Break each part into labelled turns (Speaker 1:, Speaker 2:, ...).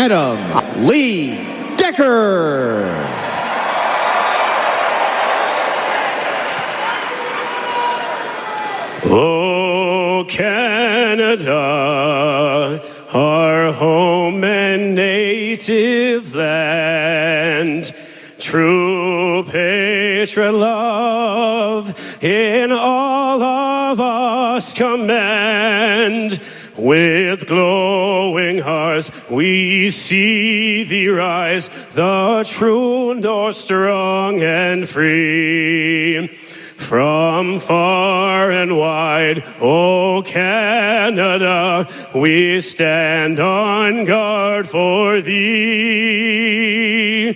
Speaker 1: Adam Lee Decker.
Speaker 2: Oh, Canada, our home and native land, true patriot love in all of us command. With glowing hearts we see thee rise, the true North strong and free. From far and wide, O Canada, we stand on guard for thee.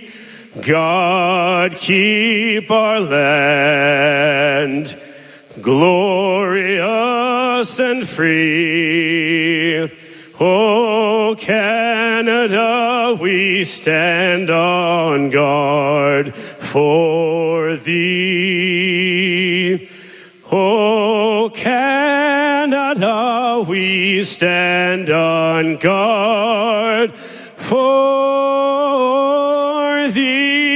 Speaker 2: God keep our land glorious and free. O Canada, we stand on guard for thee. O Canada, we stand on guard for thee.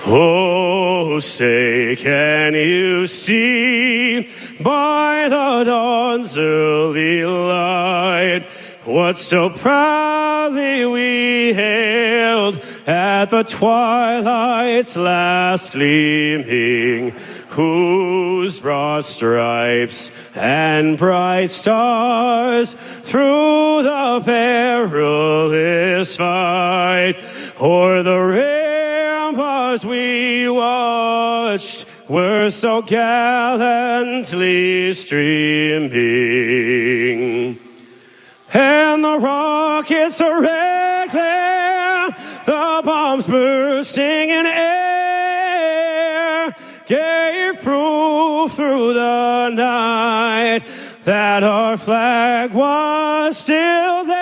Speaker 2: Oh, say, can you see by the dawn's early light what so proudly we hailed at the twilight's last gleaming, whose broad stripes and bright stars through the perilous fight o'er the ramparts we watched were so gallantly streaming. And the rockets are red glare, the bombs bursting in air, gave proof through the night that our flag was still there.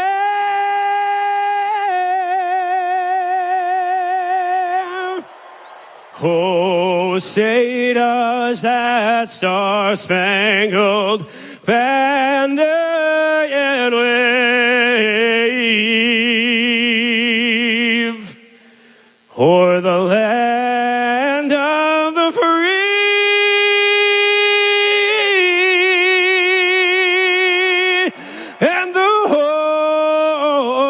Speaker 2: Oh, say does that star-spangled banner yet wave o'er the land of the free and the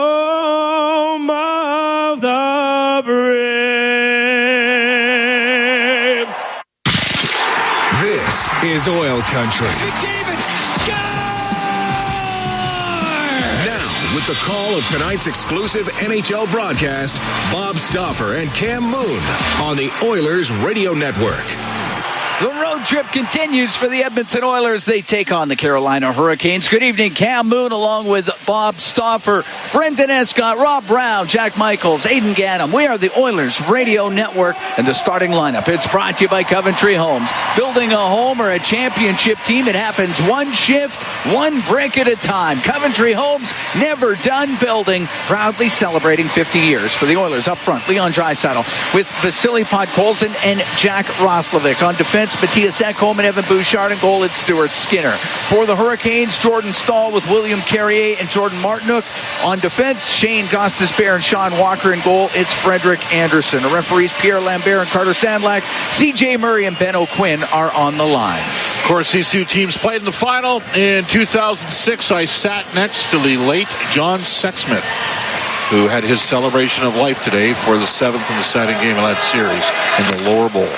Speaker 2: home of the brave.
Speaker 3: This is Oil Country. With the call of tonight's exclusive NHL broadcast, Bob Stauffer and Cam Moon on the Oilers Radio Network.
Speaker 4: The road trip continues for the Edmonton Oilers. They take on the Carolina Hurricanes. Good evening, Cam Moon, along with Bob Stauffer, Brendan Escott, Rob Brown, Jack Michaels, Aidan Gannam. We are the Oilers Radio Network and the starting lineup. It's brought to you by Coventry Homes. Building a home or a championship team, it happens one shift, one brick at a time. Coventry Homes, never done building. Proudly celebrating 50 years for the Oilers. Up front, Leon Draicidl with Vasily Podkolzin and Jack Roslovic. On defense, Matthias Ekholm and Evan Bouchard. And goal, it's Stuart Skinner. For the Hurricanes, Jordan Stahl with William Carrier and Jordan Martinook. On defense, Shane Gostisbehere and Sean Walker. And goal, it's Frederick Anderson. The referees, Pierre Lambert and Carter Sandlak. C.J. Murray and Ben O'Quinn are on the lines.
Speaker 5: Of course, these two teams played in the final. In 2006, I sat next to the late John Sexsmith, who had his celebration of life today for the 7th and deciding game of that series in the lower bowl.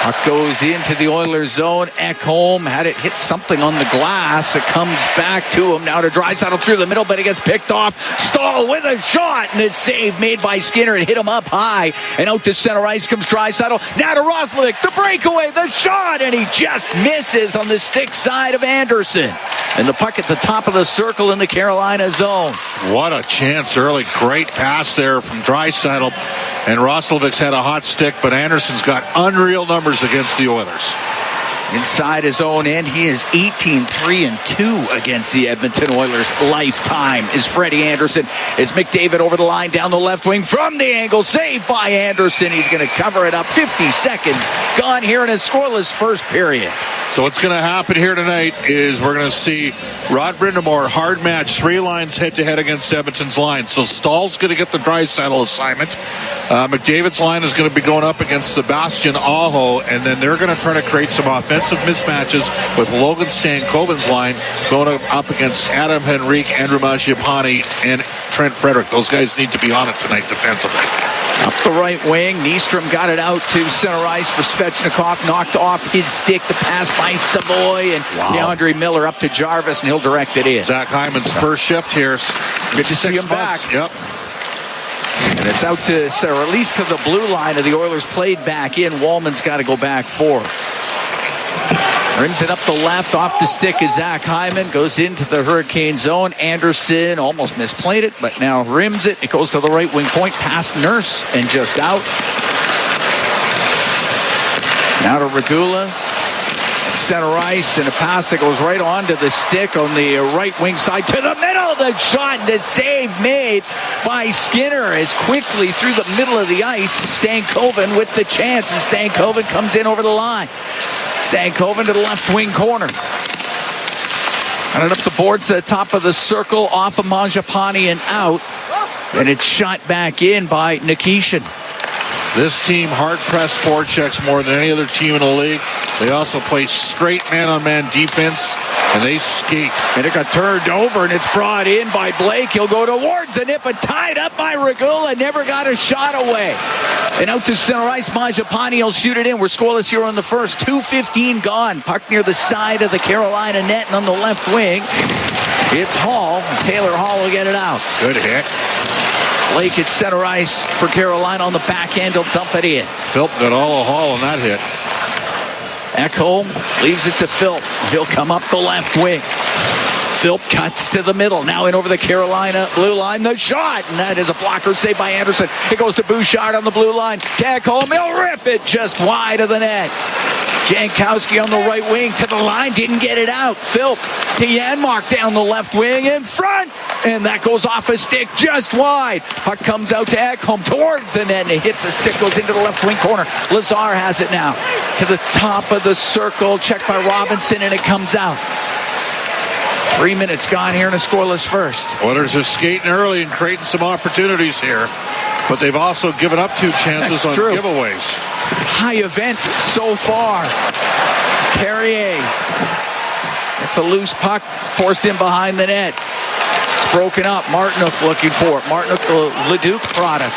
Speaker 4: Puck goes into the Oilers zone. Ekholm had it hit something on the glass. It comes back to him now to Draicidl through the middle, but it gets picked off. Stahl with a shot, and this save made by Skinner. It hit him up high, and out to center ice comes Draicidl. Now to Roslovic, the breakaway, the shot, and he just misses on the stick side of Anderson. And the puck at the top of the circle in the Carolina zone.
Speaker 5: What a chance early. Great pass there from Draicidl. And Roslovic's had a hot stick, but Anderson's got unreal numbers against the Oilers.
Speaker 4: inside his own end. He is 18-3-2 against the Edmonton Oilers lifetime. Is Freddie Anderson. It's McDavid over the line down the left wing from the angle. Saved by Anderson. He's going to cover it up. 50 seconds gone here in a scoreless first period.
Speaker 5: So what's going to happen here tonight is we're going to see Rod Brind'Amour hard match 3 lines head-to-head against Edmonton's line. So Stahl's going to get the Draicidl assignment. McDavid's line is going to be going up against Sebastian Aho, and then they're going to try to create some offensive mismatches with Logan Stankoven's line going up against Adam Henrique, Andrew Mangiapane, and Trent Frederick. Those guys need to be on it tonight defensively.
Speaker 4: Up the right wing, Nystrom got it out to center ice for Svechnikov, knocked off his stick, the pass by Savoy, and DeAndre Miller up to Jarvis, and he'll direct it in.
Speaker 5: Zach Hyman's first shift here.
Speaker 4: Good to see him back.
Speaker 5: Yep.
Speaker 4: And it's out to, or at least to the blue line of the Oilers played back in. Wallman's got to go back forward. Rims it up the left, off the stick is Zach Hyman. Goes into the Hurricane zone. Anderson almost misplayed it, but now rims it. It goes to the right wing point, past Nurse, and just out. Now to Regula. Center ice, and a pass that goes right onto the stick on the right wing side to the middle. The shot, the save made by Skinner as quickly through the middle of the ice. Stankoven with the chance, and Stankoven comes in over the line. Stankoven to the left wing corner. Got it up the boards to the top of the circle, off of Mangiapane and out. And it's shot back in by Nikishin.
Speaker 5: This team hard-pressed forechecks more than any other team in the league. They also play straight man-on-man defense, and they skate.
Speaker 4: And it got turned over, and it's brought in by Blake. He'll go towards the net, but tied up by Regula. Never got a shot away. And out to center ice, Mangiapane will shoot it in. We're scoreless here on the first. 2:15 gone. Puck near the side of the Carolina net and on the left wing. It's Hall. Taylor Hall will get it out.
Speaker 5: Good hit.
Speaker 4: Blake at center ice for Carolina on the back end. He'll dump it in.
Speaker 5: Philp got all of Hall on that hit.
Speaker 4: Ekholm leaves it to Philp. He'll come up the left wing. Philp cuts to the middle. Now in over the Carolina blue line. The shot. And that is a blocker saved by Anderson. It goes to Bouchard on the blue line. To Ekholm. He'll rip it just wide of the net. Jankowski on the right wing to the line. Didn't get it out. Philp to Janmark down the left wing in front. And that goes off a stick just wide. Puck comes out to Ekholm towards the net. And it hits a stick. Goes into the left wing corner. Lazar has it now. To the top of the circle. Checked by Robinson. And it comes out. 3 minutes gone here in a scoreless first.
Speaker 5: Oilers are skating early and creating some opportunities here. But they've also given up 2 chances on giveaways.
Speaker 4: High event so far. Carrier. It's a loose puck forced in behind the net. It's broken up. Martinook looking for it. Martinook, the Leduc product.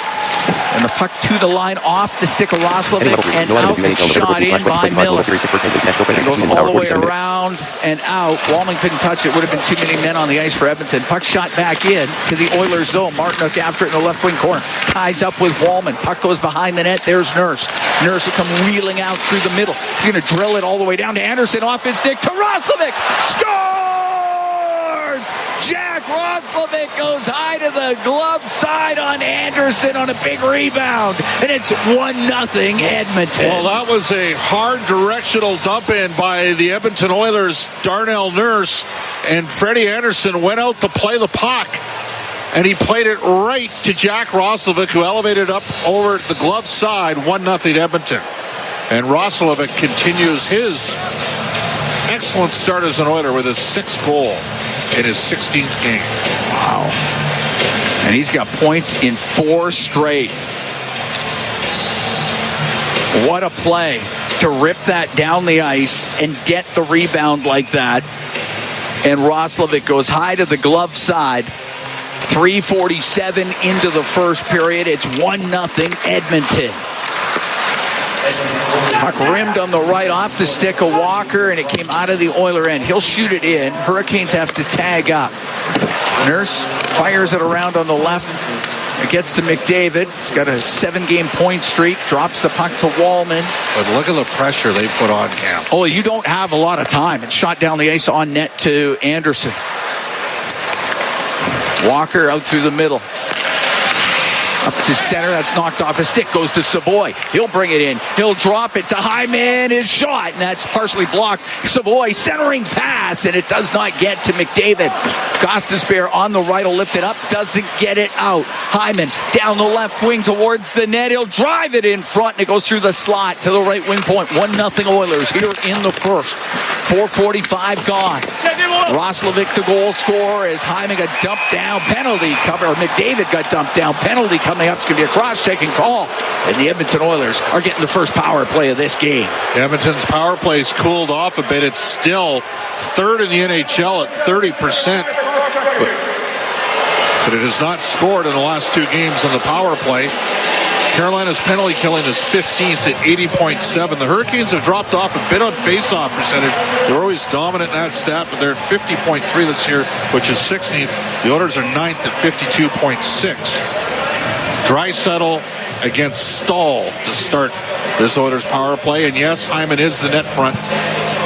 Speaker 4: And the puck to the line off the stick of Roslovic and out, shot in by Miller. It goes all the way around and out. Wallman couldn't touch it. Would have been too many men on the ice for Edmonton. Puck shot back in to the Oilers zone. Martinook after it in the left wing corner. Ties up with Wallman. Puck goes behind the net. There's Nurse. Nurse will come wheeling out through the middle. He's going to drill it all the way down to Anderson. Off his stick to Roslovic. Scores! Jack Roslovic goes high to the glove side on Anderson on a big rebound. And it's 1-0 Edmonton.
Speaker 5: Well, that was a hard directional dump in by the Edmonton Oilers. Darnell Nurse and Freddie Anderson went out to play the puck. And he played it right to Jack Roslovic, who elevated up over the glove side. 1-0 Edmonton. And Roslovic continues his excellent start as an Oiler with his 6th goal in his 16th game.
Speaker 4: Wow. And he's got points in 4 straight. What a play to rip that down the ice and get the rebound like that. And Roslovic goes high to the glove side. 3:47 into the first period. It's 1-0 Edmonton. Puck rimmed on the right off the stick of Walker, and it came out of the Oiler end. He'll shoot it in. Hurricanes have to tag up. Nurse fires it around on the left. It gets to McDavid. He's got a 7-game point streak. Drops the puck to Wallman.
Speaker 5: But look at the pressure they put on Cam.
Speaker 4: Oh, you don't have a lot of time. It's shot down the ice on net to Anderson. Walker out through the middle. Up to center. That's knocked off a stick. Goes to Savoy. He'll bring it in. He'll drop it to Hyman. His shot. And that's partially blocked. Savoy centering pass. And it does not get to McDavid. Gostisbehere on the right will lift it up. Doesn't get it out. Hyman down the left wing towards the net. He'll drive it in front. And it goes through the slot to the right wing point. 1-0 Oilers here in the first. 4:45 gone. Roslovic, the goal scorer, as Hyman got dumped down. Penalty cover. Or McDavid got dumped down. Penalty coming up. It's going to be a cross-checking call. And the Edmonton Oilers are getting the first power play of this game.
Speaker 5: Edmonton's power play's cooled off a bit. It's still third in the NHL at 30%. But it has not scored in the last two games on the power play. Carolina's penalty killing is 15th at 80.7. The Hurricanes have dropped off a bit on face-off percentage. They're always dominant in that stat, but they're at 50.3 this year, which is 16th. The Oilers are 9th at 52.6. Draicidl against Stahl to start this Oilers power play. And yes, Hyman is the net front.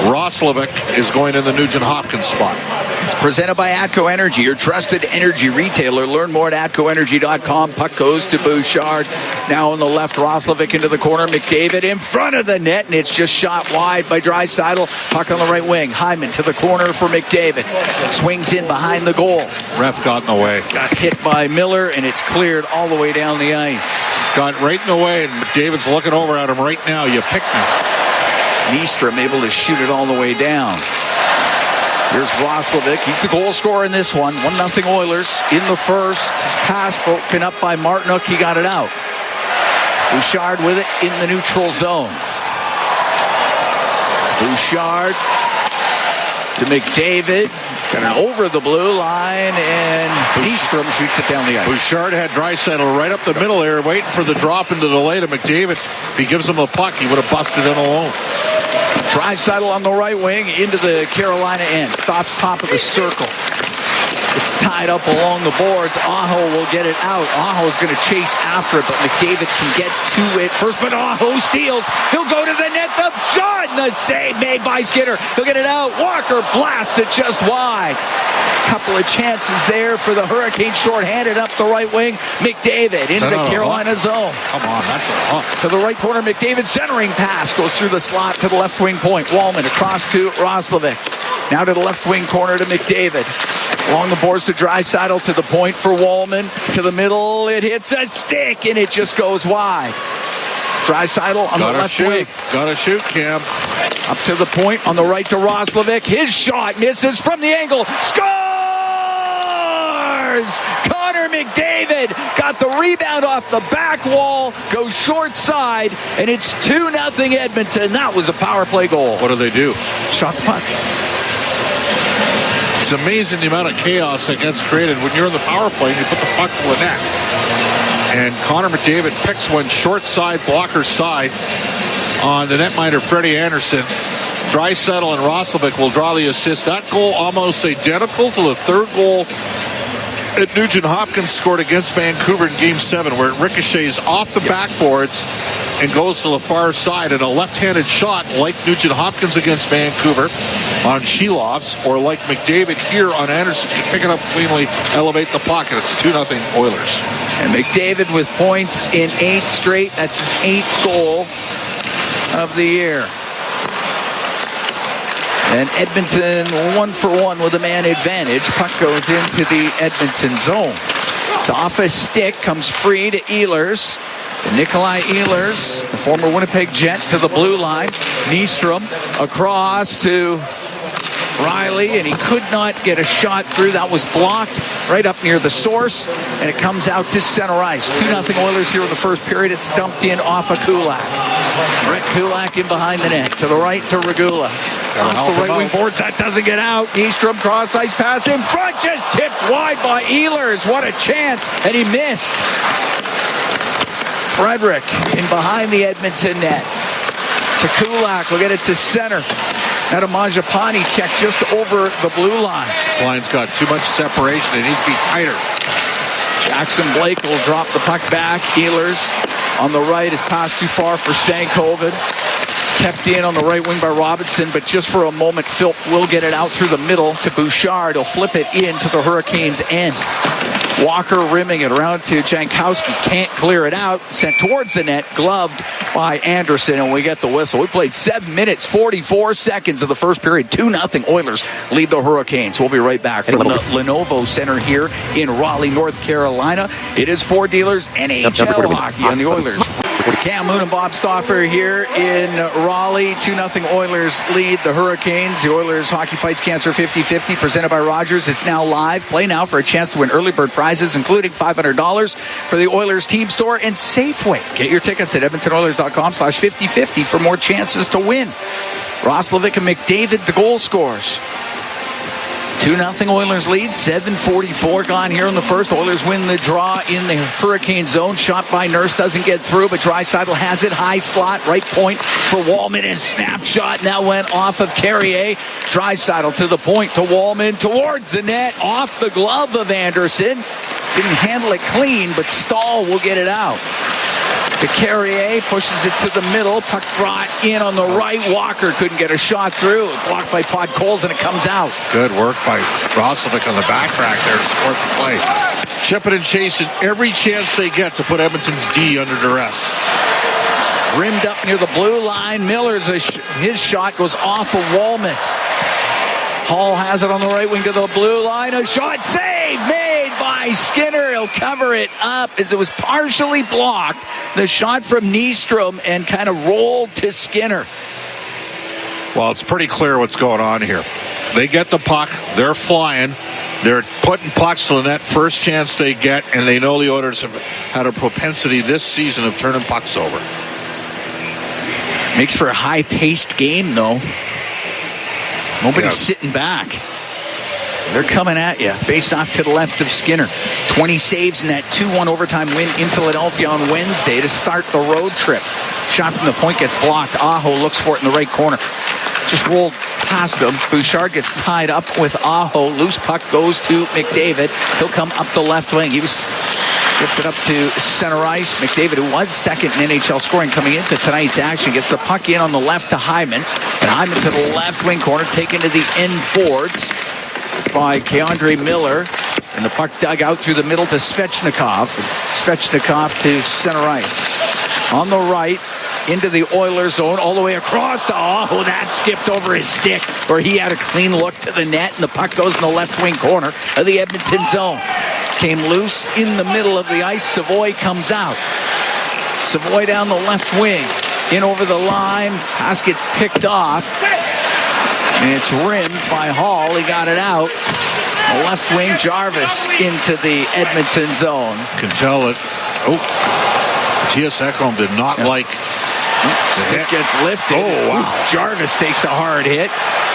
Speaker 5: Roslovic is going in the Nugent-Hopkins spot.
Speaker 4: It's presented by Atco Energy, your trusted energy retailer. Learn more at atcoenergy.com. Puck goes to Bouchard. Now on the left, Roslovic into the corner. McDavid in front of the net, and it's just shot wide by Draicidl. Puck on the right wing. Hyman to the corner for McDavid. Swings in behind the goal.
Speaker 5: Ref got in the way.
Speaker 4: Got hit by Miller, and it's cleared all the way down the ice.
Speaker 5: Got right in the way, and McDavid's looking over at him right now. You pick me.
Speaker 4: Nystrom able to shoot it all the way down. Here's Roslovic. He's the goal scorer in this one. 1-0 Oilers in the first. His pass broken up by Martinook. He got it out. Bouchard with it in the neutral zone. Bouchard to McDavid. Got it over the blue line, and Nystrom shoots it down the ice.
Speaker 5: Bouchard had Draicidl right up the middle there, waiting for the drop into the lane of McDavid. If he gives him the puck, he would have busted in alone.
Speaker 4: Draicidl on the right wing into the Carolina end. Stops top of the circle. It's tied up along the boards. Aho will get it out. Aho is going to chase after it, but McDavid can get to it first. But Aho steals. He'll go to the net. The shot and the save made by Skinner. He'll get it out. Walker blasts it just wide. Couple of chances there for the Hurricanes. Short-handed up the right wing. McDavid into the Carolina zone.
Speaker 5: Come on, that's a hook.
Speaker 4: To the right corner, McDavid centering pass goes through the slot to the left wing point. Wallman across to Roslovic. Now to the left wing corner to McDavid. Along the boards to Draicidl to the point for Wallman. To the middle, it hits a stick and it just goes wide. Draicidl on the left wing.
Speaker 5: Gotta shoot, Cam.
Speaker 4: Up to the point on the right to Roslovic. His shot misses from the angle. Scores! Connor McDavid got the rebound off the back wall, goes short side, and it's 2-0 Edmonton. That was a power play goal.
Speaker 5: What do they do?
Speaker 4: Shot the puck.
Speaker 5: It's amazing the amount of chaos that gets created when you're in the power play and you put the puck to the net. And Connor McDavid picks one short side, blocker side on the netminder Freddie Anderson. Draicidl and Roslovic will draw the assist. That goal almost identical to the third goal that Nugent-Hopkins scored against Vancouver in Game 7, where it ricochets off the backboards and goes to the far side. And a left-handed shot like Nugent-Hopkins against Vancouver on Shilovs, or like McDavid here on Anderson, can pick it up cleanly, elevate the puck, and it's 2-0 Oilers.
Speaker 4: And McDavid with points in 8 straight. That's his 8th goal of the year. And Edmonton 1-for-1 with a man advantage. Puck goes into the Edmonton zone. It's off a stick, comes free to Ehlers. Nikolai Ehlers, the former Winnipeg Jet, to the blue line. Nystrom across to Riley, and he could not get a shot through. That was blocked right up near the source, and it comes out to center ice. 2-0 Oilers here in the first period. It's dumped in off of Kulak. Brett Kulak in behind the net. To the right to Regula. Off the right wing boards. That doesn't get out. Nystrom cross ice pass in front. Just tipped wide by Ehlers. What a chance. And he missed. Frederick in behind the Edmonton net. To Kulak. We'll get it to center. Now to Mangiapane. Check just over the blue line.
Speaker 5: This line's got too much separation. It needs to be tighter.
Speaker 4: Jackson Blake will drop the puck back. Ehlers on the right is passed too far for Stankoven. It's kept in on the right wing by Robinson, but just for a moment, Philp will get it out through the middle to Bouchard. He'll flip it into the Hurricanes' end. Walker rimming it around to Jankowski. Can't clear it out. Sent towards the net. Gloved by Anderson, and we get the whistle. We played 7 minutes, 44 seconds of the first period. 2-0 Oilers lead the Hurricanes. We'll be right back from the Lenovo Center here in Raleigh, North Carolina. It is Ford Dealers NHL hockey on the Oilers. Cam Moon and Bob Stauffer here in Raleigh. 2-0 Oilers lead the Hurricanes. The Oilers Hockey Fights Cancer 50-50 presented by Rogers. It's now live. Play now for a chance to win early bird prizes, including $500 for the Oilers team store and Safeway. Get your tickets at EdmontonOilers.com/50-50 for more chances to win. Roslovic and McDavid, the goal scorers. 2-0 Oilers lead. 7:44 gone here in the first. Oilers win the draw in the Hurricane zone. Shot by Nurse doesn't get through, but Draicidl has it. High slot, right point for Wallman, and snapshot now went off of Carrier. Draicidl to the point to Wallman, towards the net, off the glove of Anderson. Didn't handle it clean, but Stahl will get it out. To Carrier, pushes it to the middle. Puck brought in on the right. Walker couldn't get a shot through. Blocked by Podkolzin, and it comes out.
Speaker 5: Good work by Roslovic on the backtrack there to support the play. Chipping and chasing every chance they get to put Edmonton's D under duress.
Speaker 4: Rimmed up near the blue line. Miller's his shot goes off of Wallman. Hall has it on the right wing to the blue line. A shot save made by Skinner. He'll cover it up as it was partially blocked. The shot from Nystrom and kind of rolled to Skinner.
Speaker 5: Well, it's pretty clear what's going on here. They get the puck. They're flying. They're putting pucks to the net first chance they get, and they know the Oilers have had a propensity this season of turning pucks over.
Speaker 4: Makes for a high-paced game, though. Nobody's sitting back. They're coming at you. Face off to the left of Skinner. 20 saves in that 2-1 overtime win in Philadelphia on Wednesday to start the road trip. Shot from the point gets blocked. Aho looks for it in the right corner. Just rolled past him. Bouchard gets tied up with Aho. Loose puck goes to McDavid. He'll come up the left wing. Gets it up to center ice. McDavid, who was second in NHL scoring coming into tonight's action, gets the puck in on the left to Hyman. And Hyman to the left wing corner, taken to the end boards by Keandre Miller. And the puck dug out through the middle to Svechnikov. Svechnikov to center ice. On the right, into the Oilers zone, all the way across to Aho. That skipped over his stick, where he had a clean look to the net, and the puck goes in the left wing corner of the Edmonton zone. Came loose in the middle of the ice. Savoy comes out. Savoy down the left wing. In over the line. Pass gets picked off. And it's rimmed by Hall. He got it out. The left wing, Jarvis into the Edmonton zone.
Speaker 5: Can tell it. T.S. Ekholm did not like.
Speaker 4: Stick gets lifted.
Speaker 5: Oh, wow.
Speaker 4: Jarvis takes a hard hit.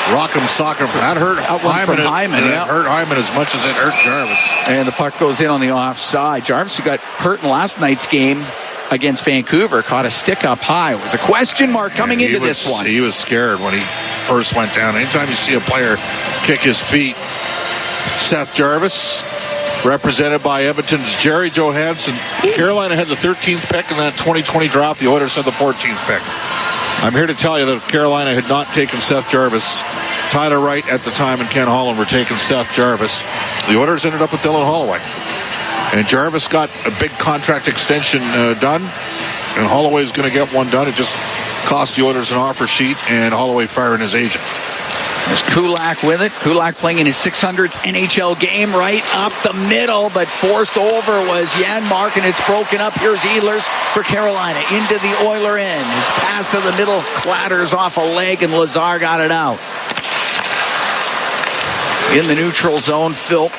Speaker 5: Rock'em sock'em. That hurt Hyman. It hurt Hyman as much as it hurt Jarvis.
Speaker 4: And the puck goes in on the offside. Jarvis, who got hurt in last night's game against Vancouver, caught a stick up high. It was a question mark coming into this one.
Speaker 5: He was scared when he first went down. Anytime you see a player kick his feet, Seth Jarvis, represented by Edmonton's Jerry Johansson. Carolina had the 13th pick in that 2020 draft. The Oilers had the 14th pick. I'm here to tell you that if Carolina had not taken Seth Jarvis, Tyler Wright at the time and Ken Holland were taking Seth Jarvis, the Oilers ended up with Dylan Holloway. And Jarvis got a big contract extension done, and Holloway's going to get one done. It just cost the Oilers an offer sheet, and Holloway firing his agent.
Speaker 4: There's Kulak with it. Kulak playing in his 600th NHL game, right up the middle, but forced over was Janmark, and it's broken up. Here's Ehlers for Carolina into the Oiler end. His pass to the middle clatters off a leg, and Lazar got it out. In the neutral zone, Phil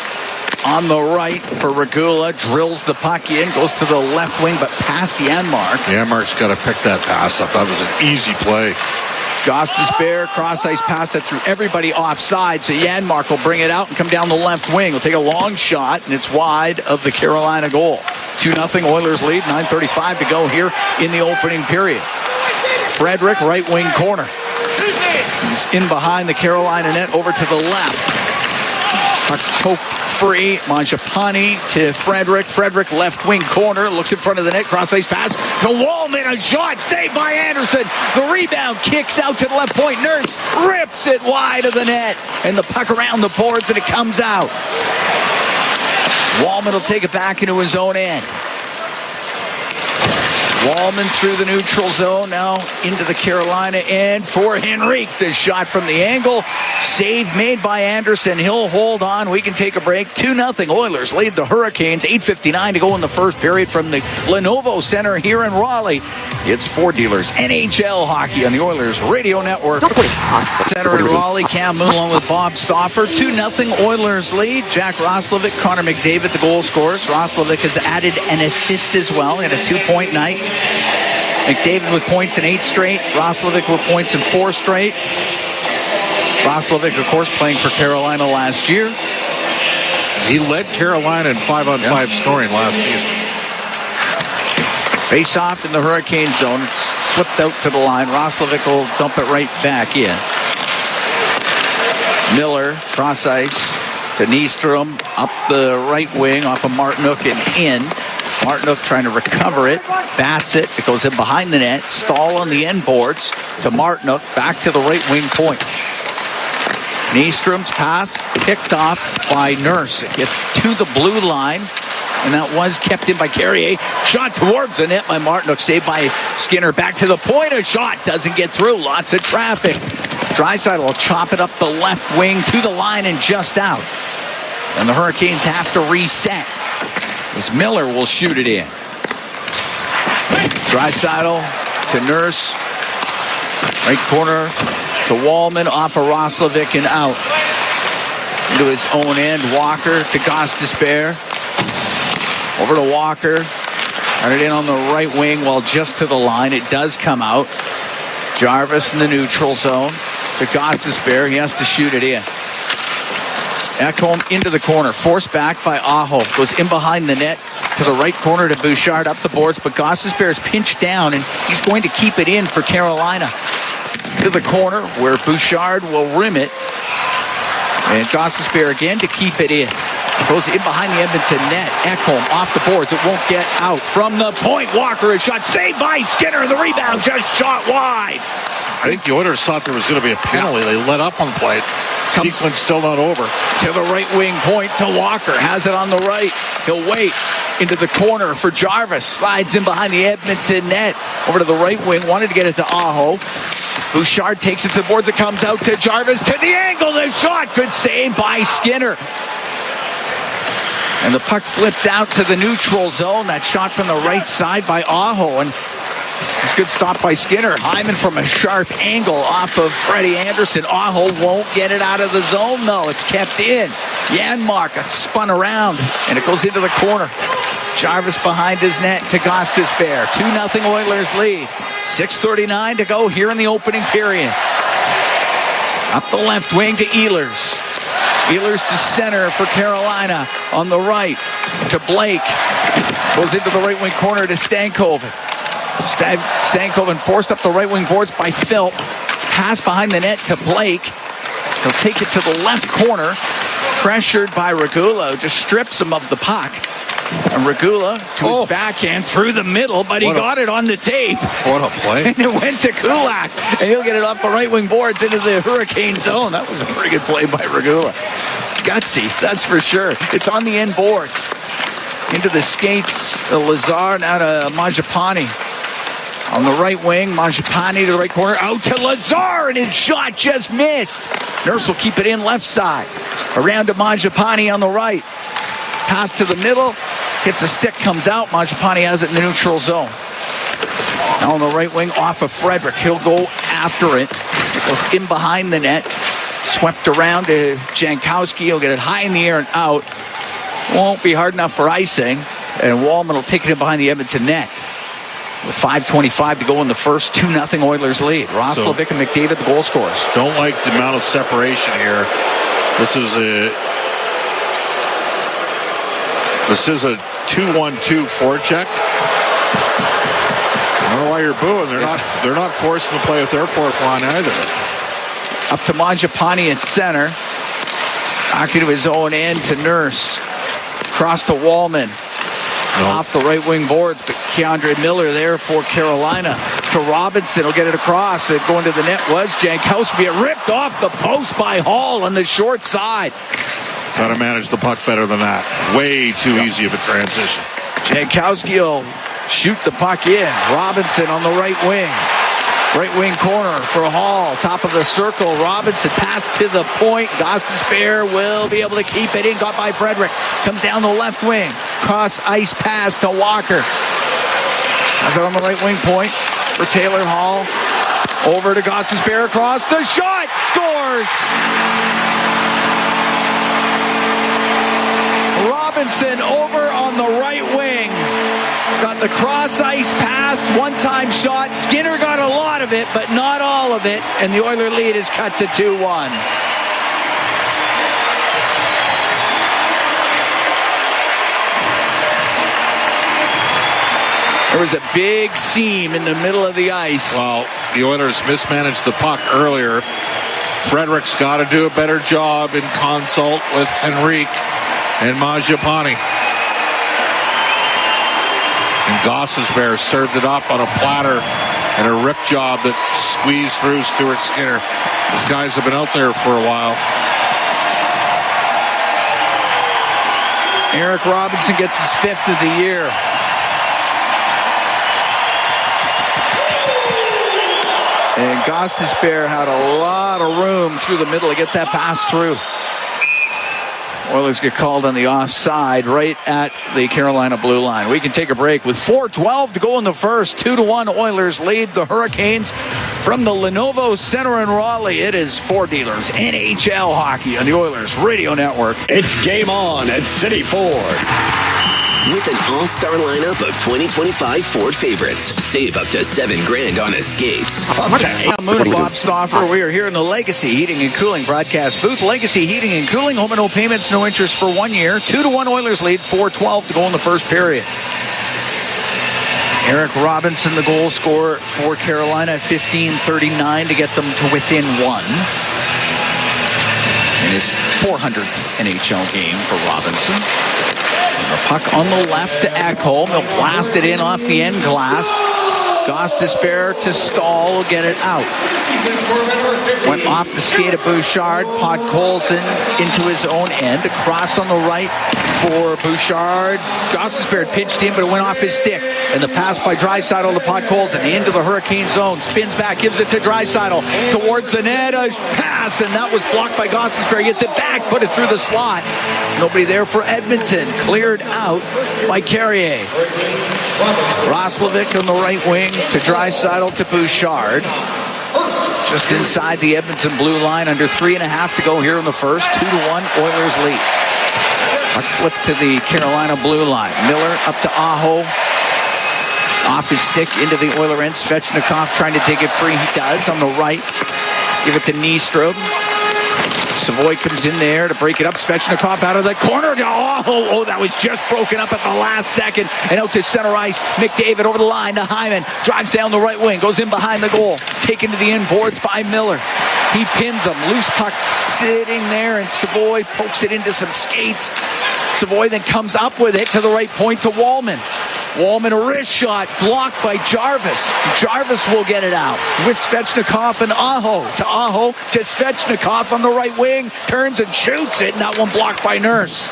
Speaker 4: on the right for Regula, drills the puck in, goes to the left wing, but past Janmark.
Speaker 5: Janmark's got to pick that pass up. That was an easy play.
Speaker 4: Gostisbehere, cross-ice pass that threw everybody offside, so Janmark will bring it out and come down the left wing. He'll take a long shot, and it's wide of the Carolina goal. 2-0 Oilers lead, 9:35 to go here in the opening period. Frederick, right wing corner. He's in behind the Carolina net, over to the left. Puck poked free. Mangiapane to Frederick. Frederick left wing corner. Looks in front of the net. Cross-ice pass to Wallman. A shot saved by Anderson. The rebound kicks out to the left point. Nurse rips it wide of the net. And the puck around the boards, and it comes out. Wallman will take it back into his own end. Wallman through the neutral zone, now into the Carolina end for Henrique. The shot from the angle. Save made by Anderson. He'll hold on. We can take a break. 2-0 Oilers lead the Hurricanes. 8:59 to go in the first period from the Lenovo Center here in Raleigh. It's Ford Dealers NHL hockey on the Oilers Radio Network. Center in Raleigh. Cam Moon along with Bob Stauffer. 2-0 Oilers lead. Jack Roslovic, Connor McDavid, the goal scorers. Roslovic has added an assist as well. He had a 2-point night. McDavid with points in 8 straight. Roslovic with points in 4 straight. Roslovic, of course, playing for Carolina last year.
Speaker 5: He led Carolina in 5-on-5 scoring last season.
Speaker 4: Face off in the Hurricane zone. It's flipped out to the line. Roslovic will dump it right back in. Miller, cross ice to Nystrom, up the right wing off of Martinook and in. Martinook trying to recover it, bats it. It goes in behind the net. Stahl on the end boards to Martinook, back to the right wing point. Nystrom's pass picked off by Nurse. It gets to the blue line, and that was kept in by Carrier. Shot towards the net by Martinook, saved by Skinner. Back to the point, a shot doesn't get through. Lots of traffic. Draicidl will chop it up the left wing to the line and just out. And the Hurricanes have to reset, as Miller will shoot it in. Draicidl to Nurse. Right corner to Wallman, off of Roslovic and out. Into his own end. Walker to Gostisbehere. Over to Walker. Got it in on the right wing, well, just to the line. It does come out. Jarvis in the neutral zone to Gostisbehere. He has to shoot it in. Ekholm into the corner, forced back by Aho. Goes in behind the net to the right corner to Bouchard, up the boards, but Gostisbehere is pinched down, and he's going to keep it in for Carolina. To the corner, where Bouchard will rim it. And Gostisbehere again to keep it in. Goes in behind the Edmonton net. Ekholm off the boards. It won't get out. From the point, Walker is shot. Saved by Skinner, and the rebound just shot wide.
Speaker 5: I think the Oilers thought there was going to be a penalty. They let up on the play. Sequence still not over.
Speaker 4: To the right wing point to Walker. Has it on the right. He'll wait into the corner for Jarvis. Slides in behind the Edmonton net. Over to the right wing. Wanted to get it to Aho. Bouchard takes it to the boards. It comes out to Jarvis. To the angle. The shot. Good save by Skinner. And the puck flipped out to the neutral zone. That shot from the right side by Aho. And it's a good stop by Skinner. Hyman from a sharp angle off of Freddie Anderson. Aho won't get it out of the zone, though. It's kept in. Janmark got spun around, and it goes into the corner. Jarvis behind his net to Gostisbehere. 2-0 Oilers lead. 6:39 to go here in the opening period. Up the left wing to Ehlers. Ehlers to center for Carolina. On the right to Blake. Goes into the right wing corner to Stankoven. Stankoven forced up the right wing boards by Philp. Pass behind the net to Blake. He'll take it to the left corner. Pressured by Regula, just strips him of the puck. And Regula to his backhand through the middle, but he got it on the tape.
Speaker 5: What a play.
Speaker 4: And it went to Kulak. And he'll get it off the right wing boards into the Hurricane zone. That was a pretty good play by Regula. Gutsy, that's for sure. It's on the end boards. Into the skates, Lazar, now to Mangiapane. On the right wing, Mangiapane to the right corner. Out to Lazar, and his shot just missed. Nurse will keep it in left side. Around to Mangiapane on the right. Pass to the middle. Hits a stick, comes out. Mangiapane has it in the neutral zone. Now on the right wing, off of Frederick. He'll go after it. It goes in behind the net. Swept around to Jankowski. He'll get it high in the air and out. Won't be hard enough for icing. And Wallman will take it in behind the Edmonton net. With 5:25 to go in the first, 2-0 Oilers lead. Roslovic and McDavid, the goal scorers.
Speaker 5: Don't like the amount of separation here. This is a 2-1-2 forecheck. I don't know why you're booing. They're not forcing the play with their fourth line either.
Speaker 4: Up to Mangiapane at center. Back into his own end to Nurse. Cross to Wallman. Off the right wing boards, but Keandre Miller there for Carolina. To Robinson, will get it across. It going to the net was Jankowski. It ripped off the post by Hall on the short side.
Speaker 5: Got to manage the puck better than that. Way too easy of a transition.
Speaker 4: Jankowski will shoot the puck in. Robinson on the right wing. Right wing corner for Hall. Top of the circle. Robinson pass to the point. Gostisbehere will be able to keep it in. Got by Frederick. Comes down the left wing. Cross ice pass to Walker. Has it on the right wing point for Taylor Hall. Over to Gostisbehere across. The shot. Scores. Robinson over on the right wing. Got the cross ice pass, one-time shot. Skinner got a lot of it, but not all of it. And the Oiler lead is cut to 2-1. There was a big seam in the middle of the ice.
Speaker 5: Well, the Oilers mismanaged the puck earlier. Frederick's got to do a better job in consult with Henrique and Mangiapane. And Gostisbehere served it up on a platter and a rip job that squeezed through Stuart Skinner. These guys have been out there for a while.
Speaker 4: Eric Robinson gets his 5th of the year. And Gostisbehere had a lot of room through the middle to get that pass through. Oilers get called on the offside right at the Carolina blue line. We can take a break with 4:12 to go in the first. 2-1 Oilers lead the Hurricanes from the Lenovo Center in Raleigh. It is Ford Dealers NHL hockey on the Oilers Radio Network.
Speaker 6: It's game on at City Ford.
Speaker 7: With an all-star lineup of 2025 Ford favorites, save up to $7,000 on escapes.
Speaker 4: Moon and Bob Stauffer. We are here in the Legacy Heating and Cooling broadcast booth. Legacy Heating and Cooling, home and no payments, no interest for 1 year. 2-1 Oilers lead, 4:12 to go in the first period. Eric Robinson, the goal scorer for Carolina at 15:39 to get them to within 1. In his 400th NHL game for Robinson. The puck on the left to Ekholm. He'll blast it in off the end glass. Gostisbehere to Stahl will get it out. Went off the skate of Bouchard. Podkolzin into his own end. Across on the right for Bouchard. Gostisbehere pitched in, but it went off his stick. And the pass by Draicidl to Podkolzin into the Hurricane zone. Spins back, gives it to Draicidl towards the net. A pass, and that was blocked by Gostisbehere. Gets it back, put it through the slot. Nobody there for Edmonton. Cleared out by Carrier. Roslovic on the right wing to Draicidl to Bouchard. Just inside the Edmonton blue line, under 3.5 to go here in the first. 2-1 Oilers lead. Puck flip to the Carolina blue line. Miller up to Aho. Off his stick into the Oiler end. Svechnikov trying to dig it free. He does on the right. Give it to Nystrom. Savoy comes in there to break it up. Svechnikov out of the corner. Oh, that was just broken up at the last second. And out to center ice. McDavid over the line to Hyman. Drives down the right wing. Goes in behind the goal. Taken to the end boards by Miller. He pins him. Loose puck sitting there. And Savoy pokes it into some skates. Savoy then comes up with it to the right point to Wallman. Wallman, a wrist shot blocked by Jarvis. Jarvis will get it out with Svechnikov and Aho. To Aho to Svechnikov on the right wing. Turns and shoots it, and that one blocked by Nurse.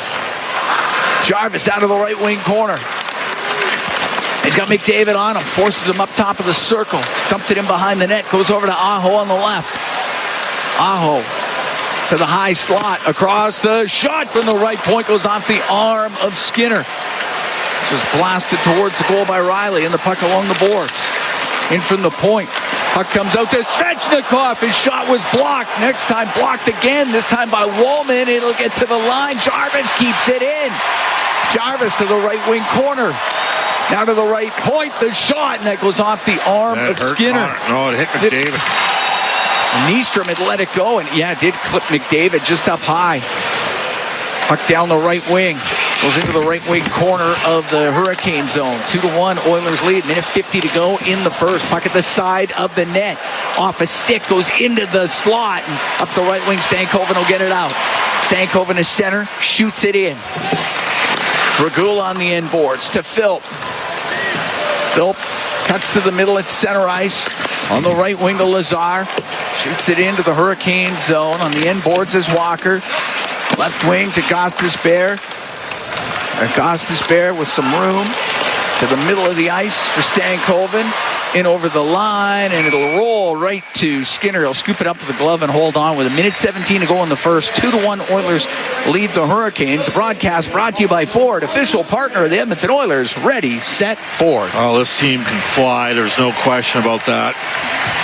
Speaker 4: Jarvis out of the right wing corner. He's got McDavid on him. Forces him up top of the circle. Dumped it in behind the net. Goes over to Aho on the left. Aho to the high slot. Across the shot from the right point. Goes off the arm of Skinner. This was blasted towards the goal by Riley, and the puck along the boards. In from the point. Puck comes out to Svechnikov. His shot was blocked. Next time blocked again. This time by Wallman. It'll get to the line. Jarvis keeps it in. Jarvis to the right wing corner. Now to the right point. The shot, and that goes off the arm of Skinner.
Speaker 5: No, it hit McDavid.
Speaker 4: Nystrom had let it go, and it did clip McDavid just up high. Puck down the right wing. Goes into the right wing corner of the Hurricane zone. 2-1 Oilers lead. Minute 50 to go in the first. Puck at the side of the net. Off a stick. Goes into the slot. And up the right wing. Stankoven will get it out. Stankoven is center. Shoots it in. Regula on the end boards to Philp. Philp cuts to the middle at center ice. On the right wing to Lazar. Shoots it into the Hurricane zone. On the end boards is Walker. Left wing to Gostisbehere. Gostisbehere with some room to the middle of the ice for Stankoven. In over the line, and it'll roll right to Skinner. He'll scoop it up with the glove and hold on with 1:17 to go in the first. 2-1 Oilers lead the Hurricanes. The broadcast brought to you by Ford, official partner of the Edmonton Oilers. Ready, set, Ford.
Speaker 5: Oh, this team can fly. There's no question about that.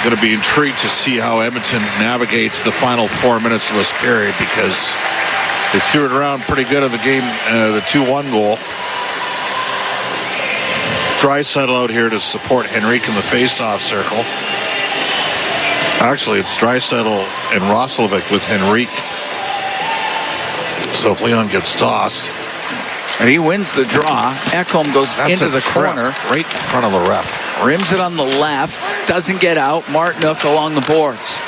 Speaker 5: Going to be intrigued to see how Edmonton navigates the final 4 minutes of this period, because they threw it around pretty good in the game, the 2-1 goal. Draicidl out here to support Henrique in the face-off circle. Actually, it's Draicidl and Roslovic with Henrique. So if Leon gets tossed,
Speaker 4: and he wins the draw, Ekholm goes into the corner.
Speaker 5: Right in front of the ref.
Speaker 4: Rims it on the left. Doesn't get out. Martinook along the boards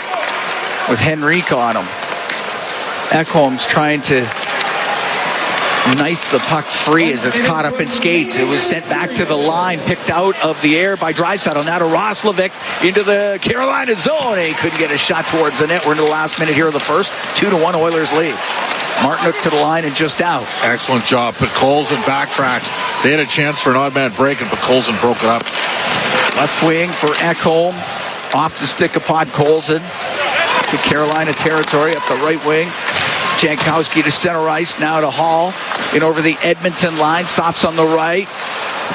Speaker 4: with Henrique on him. Ekholm's trying to knife the puck free as it's caught up in skates. It was sent back to the line, picked out of the air by Draicidl. Now to Roslovic into the Carolina zone. He couldn't get a shot towards the net. We're into the last minute here of the first. 2-1 Oilers lead. Martinook to the line and just out.
Speaker 5: Excellent job. Colson backtracked. They had a chance for an odd man break, and Colson broke it up.
Speaker 4: Left wing for Ekholm. Off the stick of Podkolzin. To Carolina territory up the right wing. Jankowski to center ice, now to Hall. In over the Edmonton line, stops on the right.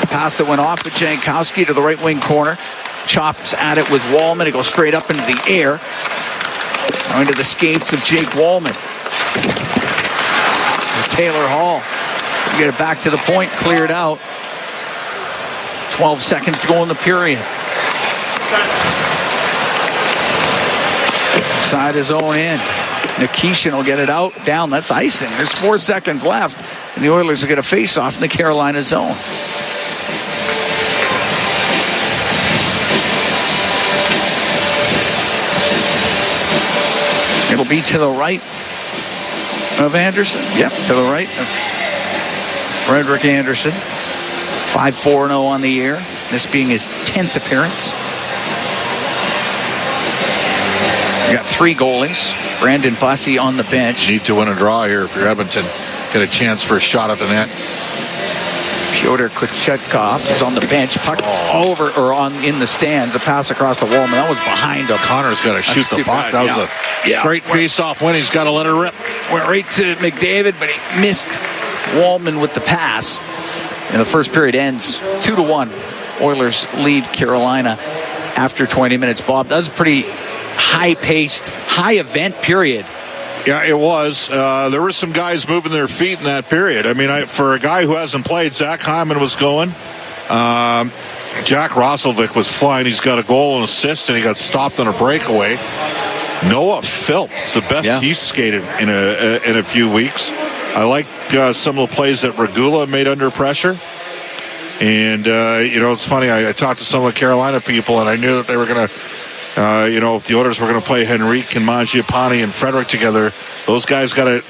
Speaker 4: The pass that went off of Jankowski to the right wing corner. Chops at it with Wallman. It goes straight up into the air. Going to the skates of Jake Wallman. Taylor Hall. Get it back to the point, cleared out. 12 seconds to go in the period. Side his own end. Nikishin will get it out, down. That's icing. There's 4 seconds left, and the Oilers will get a face-off in the Carolina zone. It'll be to the right of Anderson. Yep, to the right of Frederick Anderson. 5-4-0 on the year, this being his 10th appearance. You got 3 goalies. Brandon Bussey on the bench.
Speaker 5: Need to win a draw here if you're Edmonton. Get a chance for a shot at the net.
Speaker 4: Pyotr Kochetkov is on the bench. Puck over or on in the stands. A pass across the wall. That was behind him.
Speaker 5: Connor's got to shoot the puck. That was a straight face-off win. He's got to let it rip.
Speaker 4: Went right to McDavid, but he missed Wallman with the pass. And the first period ends 2-1. Oilers lead Carolina after 20 minutes. Bob, that was a pretty high-paced, high-event period.
Speaker 5: Yeah, it was. There were some guys moving their feet in that period. I mean, for a guy who hasn't played, Zach Hyman was going. Jack Roslovic was flying. He's got a goal and assist, and he got stopped on a breakaway. Noah Philp, it's the best he's skated in a few weeks. I like some of the plays that Regula made under pressure. And, it's funny. I talked to some of the Carolina people, and I knew that they were going to if the Oilers were going to play Henrique and Mangiapane and Frederick together, those guys got to,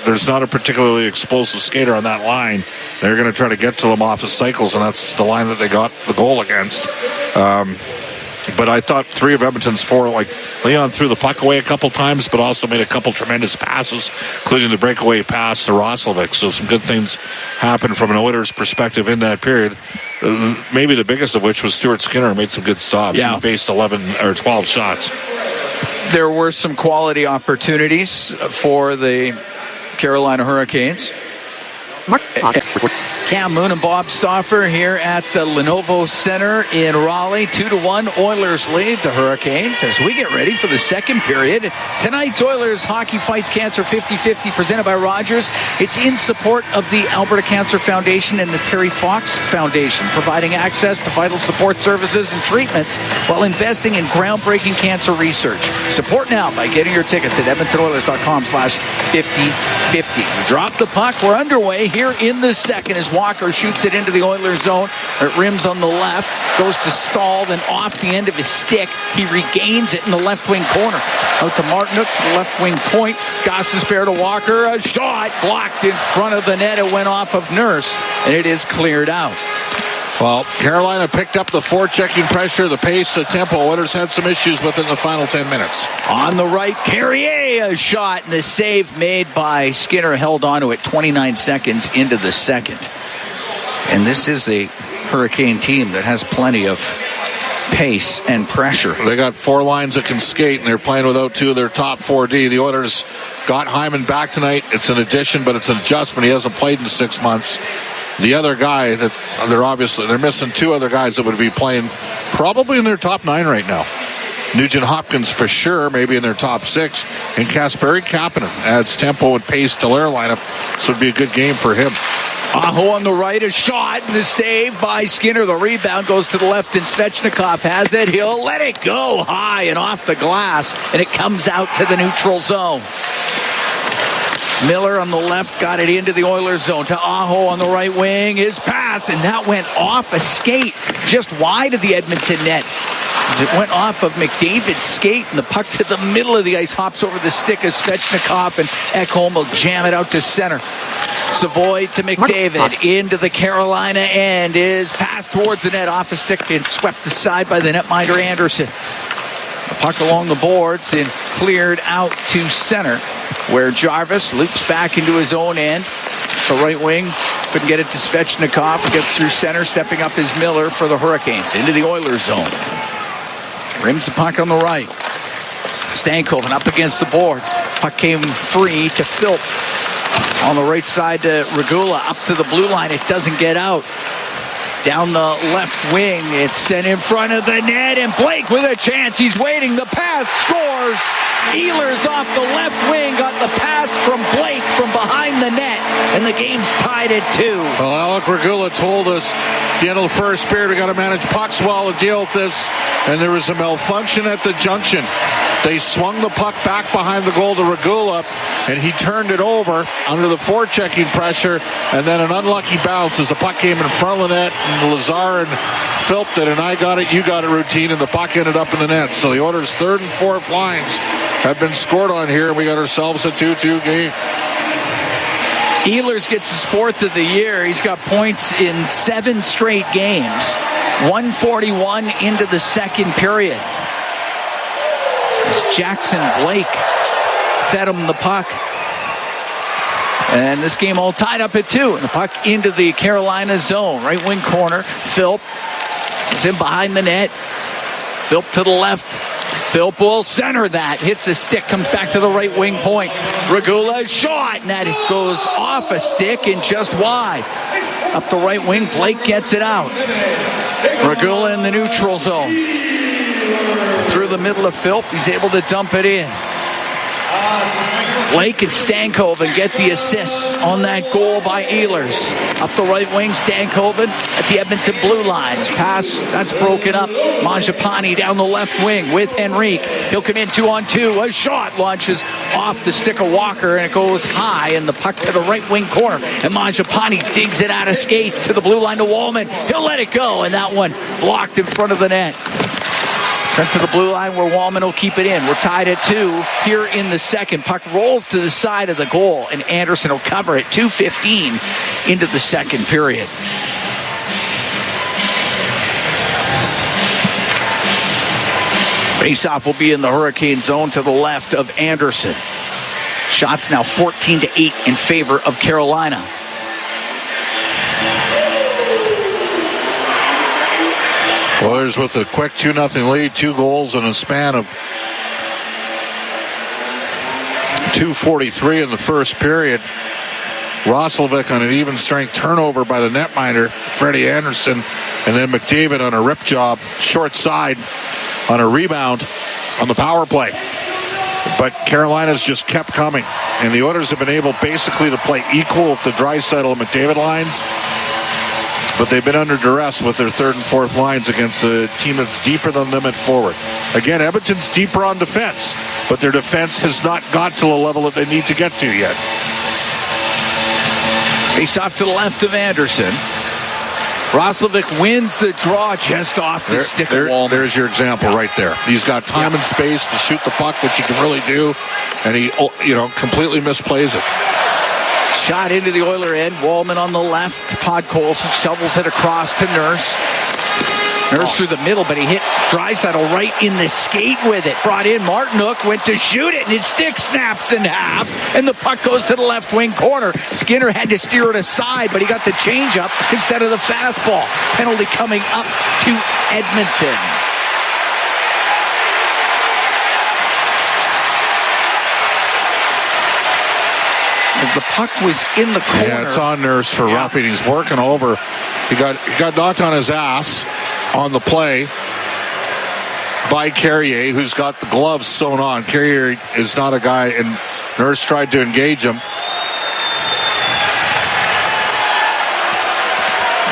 Speaker 5: there's not a particularly explosive skater on that line. They're going to try to get to them off of cycles, and that's the line that they got the goal against. But I thought 3 of Edmonton's 4, Leon threw the puck away a couple times, but also made a couple tremendous passes, including the breakaway pass to Roslovic. So some good things happened from an Oilers perspective in that period. Maybe the biggest of which was Stuart Skinner made some good stops. Yeah. He faced 11 or 12 shots.
Speaker 4: There were some quality opportunities for the Carolina Hurricanes. Cam Moon and Bob Stauffer here at the Lenovo Center in Raleigh. 2-1 Oilers lead the Hurricanes as we get ready for the second period. Tonight's Oilers Hockey Fights Cancer 50-50 presented by Rogers. It's in support of the Alberta Cancer Foundation and the Terry Fox Foundation, providing access to vital support services and treatments while investing in groundbreaking cancer research. Support now by getting your tickets at edmontonoilers.com/5050. We drop the puck. We're underway here in the second as Walker shoots it into the Oilers zone. It rims on the left, goes to Stahl, then off the end of his stick. He regains it in the left wing corner. Out to Martinook to the left wing point. Gostisbehere to Walker. A shot blocked in front of the net. It went off of Nurse, and it is cleared out.
Speaker 5: Well, Carolina picked up the forechecking pressure, the pace, the tempo. Oilers had some issues with it in the final 10 minutes.
Speaker 4: On the right, Carrier, a shot, and the save made by Skinner held on to it 29 seconds into the second. And this is a Hurricane team that has plenty of pace and pressure.
Speaker 5: They got 4 lines that can skate, and they're playing without 2 of their top 4D. The Oilers got Hyman back tonight. It's an addition, but it's an adjustment. He hasn't played in 6 months. The other guy that they're missing 2 other guys that would be playing probably in their top 9 right now. Nugent Hopkins for sure, maybe in their top 6, and Kasperi Kapanen adds tempo and pace to their lineup, so it'd be a good game for him.
Speaker 4: Aho on the right, a shot, and the save by Skinner. The rebound goes to the left, and Svechnikov has it. He'll let it go high and off the glass, and it comes out to the neutral zone. Miller on the left got it into the Oilers zone to Aho on the right wing. His pass, and that went off a skate just wide of the Edmonton net. As it went off of McDavid's skate, and the puck to the middle of the ice hops over the stick of Svechnikov, and Ekholm will jam it out to center. Savoy to McDavid into the Carolina end. Is passed towards the net off a stick and swept aside by the netminder Anderson. The puck along the boards and cleared out to center, where Jarvis loops back into his own end. The right wing couldn't get it to Svechnikov. Gets through center, stepping up is Miller for the Hurricanes into the Oilers zone. Rims the puck on the right. Stankoven up against the boards. Puck came free to Philp. On the right side to Regula, up to the blue line. It doesn't get out. Down the left wing, it's sent in front of the net, and Blake with a chance. He's waiting. The pass scores. Ehlers off the left wing got the pass from Blake from behind the net, and the game's tied at 2.
Speaker 5: Well, Alec Regula told us at the end of the first period, we got to manage pucks well to deal with this, and there was a malfunction at the junction. They swung the puck back behind the goal to Regula, and he turned it over under the forechecking pressure, and then an unlucky bounce as the puck came in front of the net, and Lazar and Philp did an I got it, you got it routine, and the puck ended up in the net. So the Oilers' 3rd and 4th lines have been scored on here, and we got ourselves a 2-2 game.
Speaker 4: Ehlers gets his 4th of the year. He's got points in 7 straight games. 1:41 into the second period. As Jackson Blake fed him the puck. And this game all tied up at 2. And the puck into the Carolina zone. Right wing corner. Philp is in behind the net. Philp to the left. Philp will center that. Hits a stick. Comes back to the right wing point. Regula shot. And that goes off a stick and just wide. Up the right wing. Blake gets it out. Regula in the neutral zone. Through the middle of Philp. He's able to dump it in. Blake and Stankoven get the assists on that goal by Ehlers. Up the right wing, Stankoven at the Edmonton blue lines. Pass, that's broken up. Mangiapane down the left wing with Henrique. He'll come in 2-on-2. A shot launches off the stick of Walker, and it goes high, and the puck to the right wing corner. And Mangiapane digs it out of skates to the blue line to Wallman. He'll let it go, and that one blocked in front of the net. Sent to the blue line where Wallman will keep it in. We're tied at 2 here in the second. Puck rolls to the side of the goal, and Anderson will cover it. 2:15 into the second period. Faceoff will be in the Hurricane zone to the left of Anderson. Shots now 14-8 in favor of Carolina.
Speaker 5: Oilers with a quick 2-0 lead, 2 goals in a span of 2:43 in the first period. Roslovic on an even strength turnover by the netminder, Freddie Anderson, and then McDavid on a rip job, short side on a rebound on the power play. But Carolina's just kept coming, and the Oilers have been able basically to play equal with the Draicidl and McDavid lines. But they've been under duress with their 3rd and 4th lines against a team that's deeper than them at forward. Again, Edmonton's deeper on defense, but their defense has not got to the level that they need to get to yet.
Speaker 4: Face off to the left of Anderson. Roslovic wins the draw just off the stick of Wallman.
Speaker 5: There's your example right there. He's got time and space to shoot the puck, which he can really do, and he completely misplays it.
Speaker 4: Shot into the Oiler end. Wallman on the left. Podkolzin shovels it across to Nurse. Nurse through the middle, but he hit Draicidl right in the skate with it. Brought in Martinook, went to shoot it, and his stick snaps in half, and the puck goes to the left wing corner. Skinner had to steer it aside, but he got the changeup instead of the fastball. Penalty coming up to Edmonton. As the puck was in the corner.
Speaker 5: Yeah, it's on Nurse for roughing. He's working over. He got knocked on his ass on the play by Carrier, who's got the gloves sewn on. Carrier is not a guy, and Nurse tried to engage him.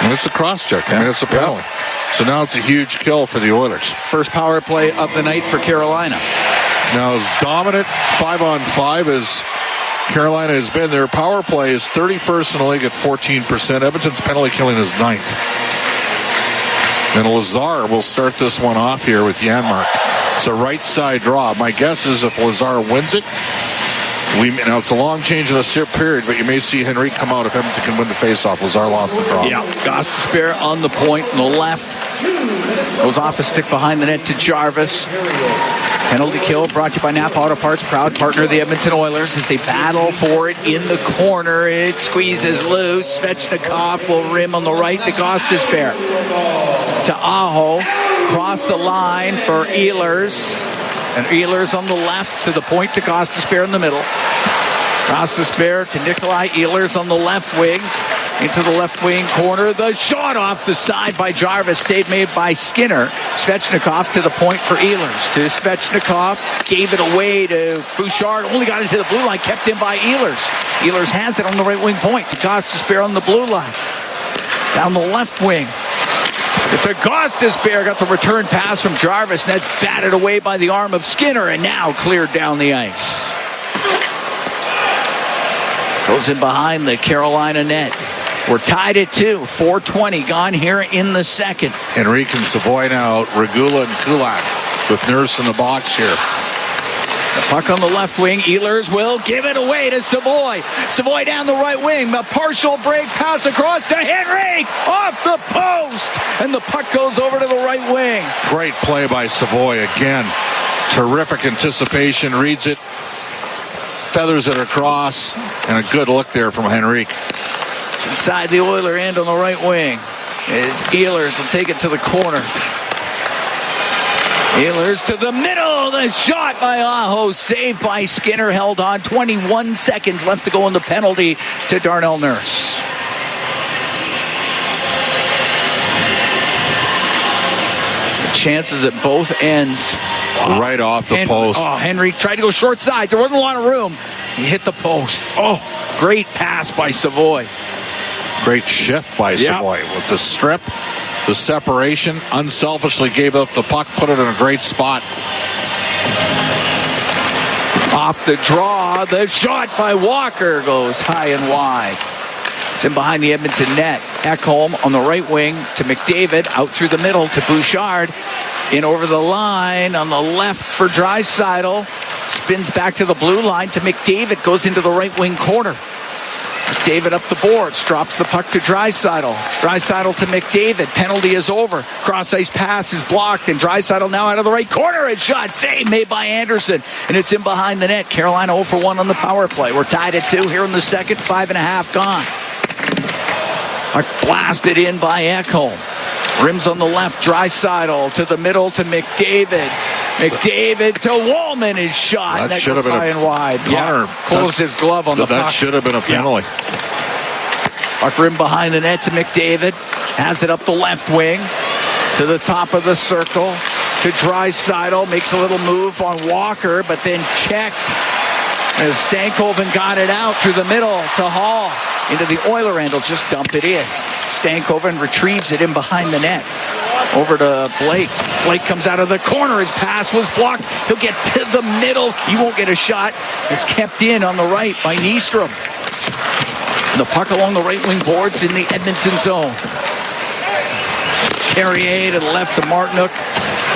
Speaker 5: And it's a cross-check. I mean, it's a penalty. So now it's a huge kill for the Oilers.
Speaker 4: First power play of the night for Carolina.
Speaker 5: Now, as dominant 5-on-5 as Carolina has been, their power play is 31st in the league at 14%. Edmonton's penalty killing is 9th. And Lazar will start this one off here with Janmark. It's a right side draw. My guess is if Lazar wins it, now it's a long change in a period, but you may see Henrique come out if Edmonton can win the faceoff. Lazar lost the draw.
Speaker 4: Yeah, Gostisbehere on the point on the left. Goes off a stick behind the net to Jarvis. Penalty kill brought to you by Napa Auto Parts, proud partner of the Edmonton Oilers as they battle for it in the corner. It squeezes loose. Svechnikov will rim on the right to Gostisbehere. To Aho. Cross the line for Ehlers. And Ehlers on the left to the point to Gostisbehere in the middle. Gostisbehere to Nikolai Ehlers on the left wing. Into the left wing corner. The shot off the side by Jarvis. Save made by Skinner. Svechnikov to the point for Ehlers. To Svechnikov. Gave it away to Bouchard. Only got it to the blue line. Kept in by Ehlers. Ehlers has it on the right wing point. To Gostisbehere on the blue line. Down the left wing. It's a Gostisbehere. Got the return pass from Jarvis. And that's batted away by the arm of Skinner. And now cleared down the ice. Goes in behind the Carolina net. We're tied at 2. 4:20 gone here in the second.
Speaker 5: Henrique and Savoy now. Regula and Kulak with Nurse in the box here.
Speaker 4: The puck on the left wing. Ehlers will give it away to Savoy. Savoy down the right wing. A partial break pass across to Henrique. Off the post. And the puck goes over to the right wing.
Speaker 5: Great play by Savoy again. Terrific anticipation. Reads it. Feathers it across. And a good look there from Henrique.
Speaker 4: It's inside the Oiler end on the right wing. Is Ehlers will take it to the corner. Ehlers to the middle. The shot by Aho. Saved by Skinner. Held on. 21 seconds left to go in the penalty to Darnell Nurse. The chances at both ends.
Speaker 5: Right off the post.
Speaker 4: Oh, Henry tried to go short side. There wasn't a lot of room. He hit the post. Oh, great pass by Savoy.
Speaker 5: Great shift by Savoy with the strip, the separation, unselfishly gave up the puck, put it in a great spot.
Speaker 4: Off the draw, the shot by Walker goes high and wide. It's in behind the Edmonton net. Ekholm on the right wing to McDavid, out through the middle to Bouchard. In over the line on the left for Draicidl. Spins back to the blue line to McDavid, goes into the right wing corner. McDavid up the boards, drops the puck to Draicidl. Draicidl to McDavid. Penalty is over. Cross-ice pass is blocked, and Draicidl now out of the right corner. And shot save made by Anderson, and it's in behind the net. Carolina 0 for 1 on the power play. We're tied at 2 here in the second. 5.5 gone. Puck blasted in by Ekholm. Rims on the left. Draicidl to the middle to McDavid. McDavid to Wallman is shot.
Speaker 5: That should have been
Speaker 4: high and wide.
Speaker 5: Connor,
Speaker 4: closed his glove on the puck.
Speaker 5: That should have been a penalty.
Speaker 4: Puck rim behind the net to McDavid. Has it up the left wing to the top of the circle to Draicidl. Makes a little move on Walker, but then checked as Stankoven got it out through the middle to Hall. Into the Oiler end. He'll just dump it in. Stankoven retrieves it in behind the net. Over to Blake. Blake comes out of the corner. His pass was blocked. He'll get to the middle. He won't get a shot. It's kept in on the right by Nystrom. And the puck along the right wing boards in the Edmonton zone. Carrier to the left to Martinook.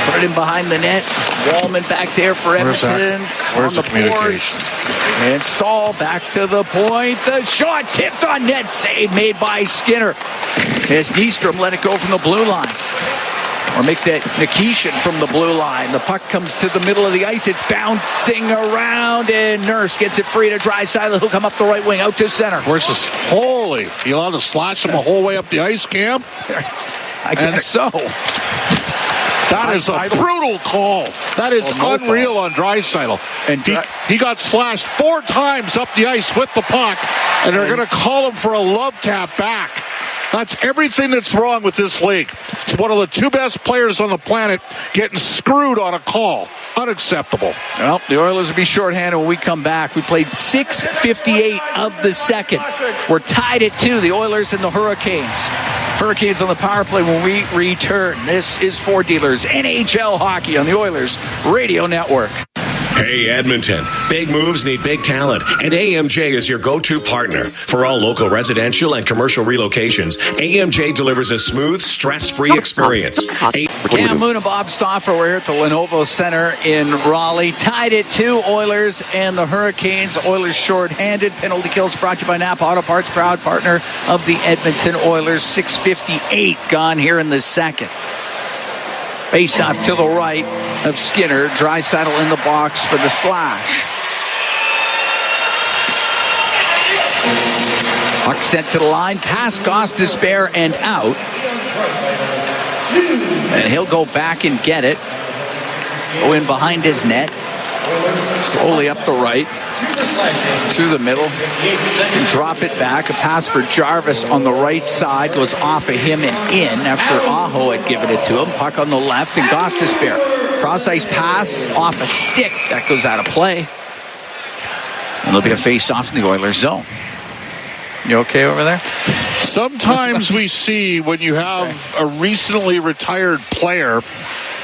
Speaker 4: Put it in behind the net. Wallman back there for Edmonton.
Speaker 5: Where's
Speaker 4: on
Speaker 5: the
Speaker 4: the boards. And Stahl back to the point. The shot tipped on net. Save made by Skinner. As Nystrom let it go from the blue line. Or make that Nikishin from the blue line. The puck comes to the middle of the ice. It's bouncing around, and Nurse gets it free to Draicidl, who'll come up the right wing, out to center.
Speaker 5: Where's this? Holy. You allowed to slash him the whole way up the ice, Cam?
Speaker 4: I guess so.
Speaker 5: That is a brutal call. That is unreal on Draicidl.
Speaker 4: And
Speaker 5: he got slashed 4 times up the ice with the puck, and they're going to call him for a love tap back. That's everything that's wrong with this league. It's one of the 2 best players on the planet getting screwed on a call. Unacceptable.
Speaker 4: Well, the Oilers will be shorthanded when we come back. We played 6:58 of the second. We're tied at 2, the Oilers and the Hurricanes. Hurricanes on the power play when we return. This is For Dealers NHL Hockey on the Oilers Radio Network.
Speaker 8: Hey, Edmonton. Big moves need big talent, and AMJ is your go-to partner. For all local residential and commercial relocations, AMJ delivers a smooth, stress-free experience.
Speaker 4: Cam Moon and Bob Stauffer, we're here at the Lenovo Center in Raleigh. Tied at 2, Oilers and the Hurricanes. Oilers short-handed. Penalty kills brought to you by Napa Auto Parts, proud partner of the Edmonton Oilers. 6:58 gone here in the second. Face-off to the right of Skinner. Draicidl in the box for the slash. Puck sent to the line. Past Gostisbehere and out. And he'll go back and get it. Go in behind his net. Slowly up the right. Through the middle. And drop it back. A pass for Jarvis on the right side. Goes off of him and in after Aho had given it to him. Puck on the left. And Gostisbehere. Cross-ice pass off a stick. That goes out of play. And there'll be a face-off in the Oilers zone. You okay over there?
Speaker 5: Sometimes we see when you have a recently retired player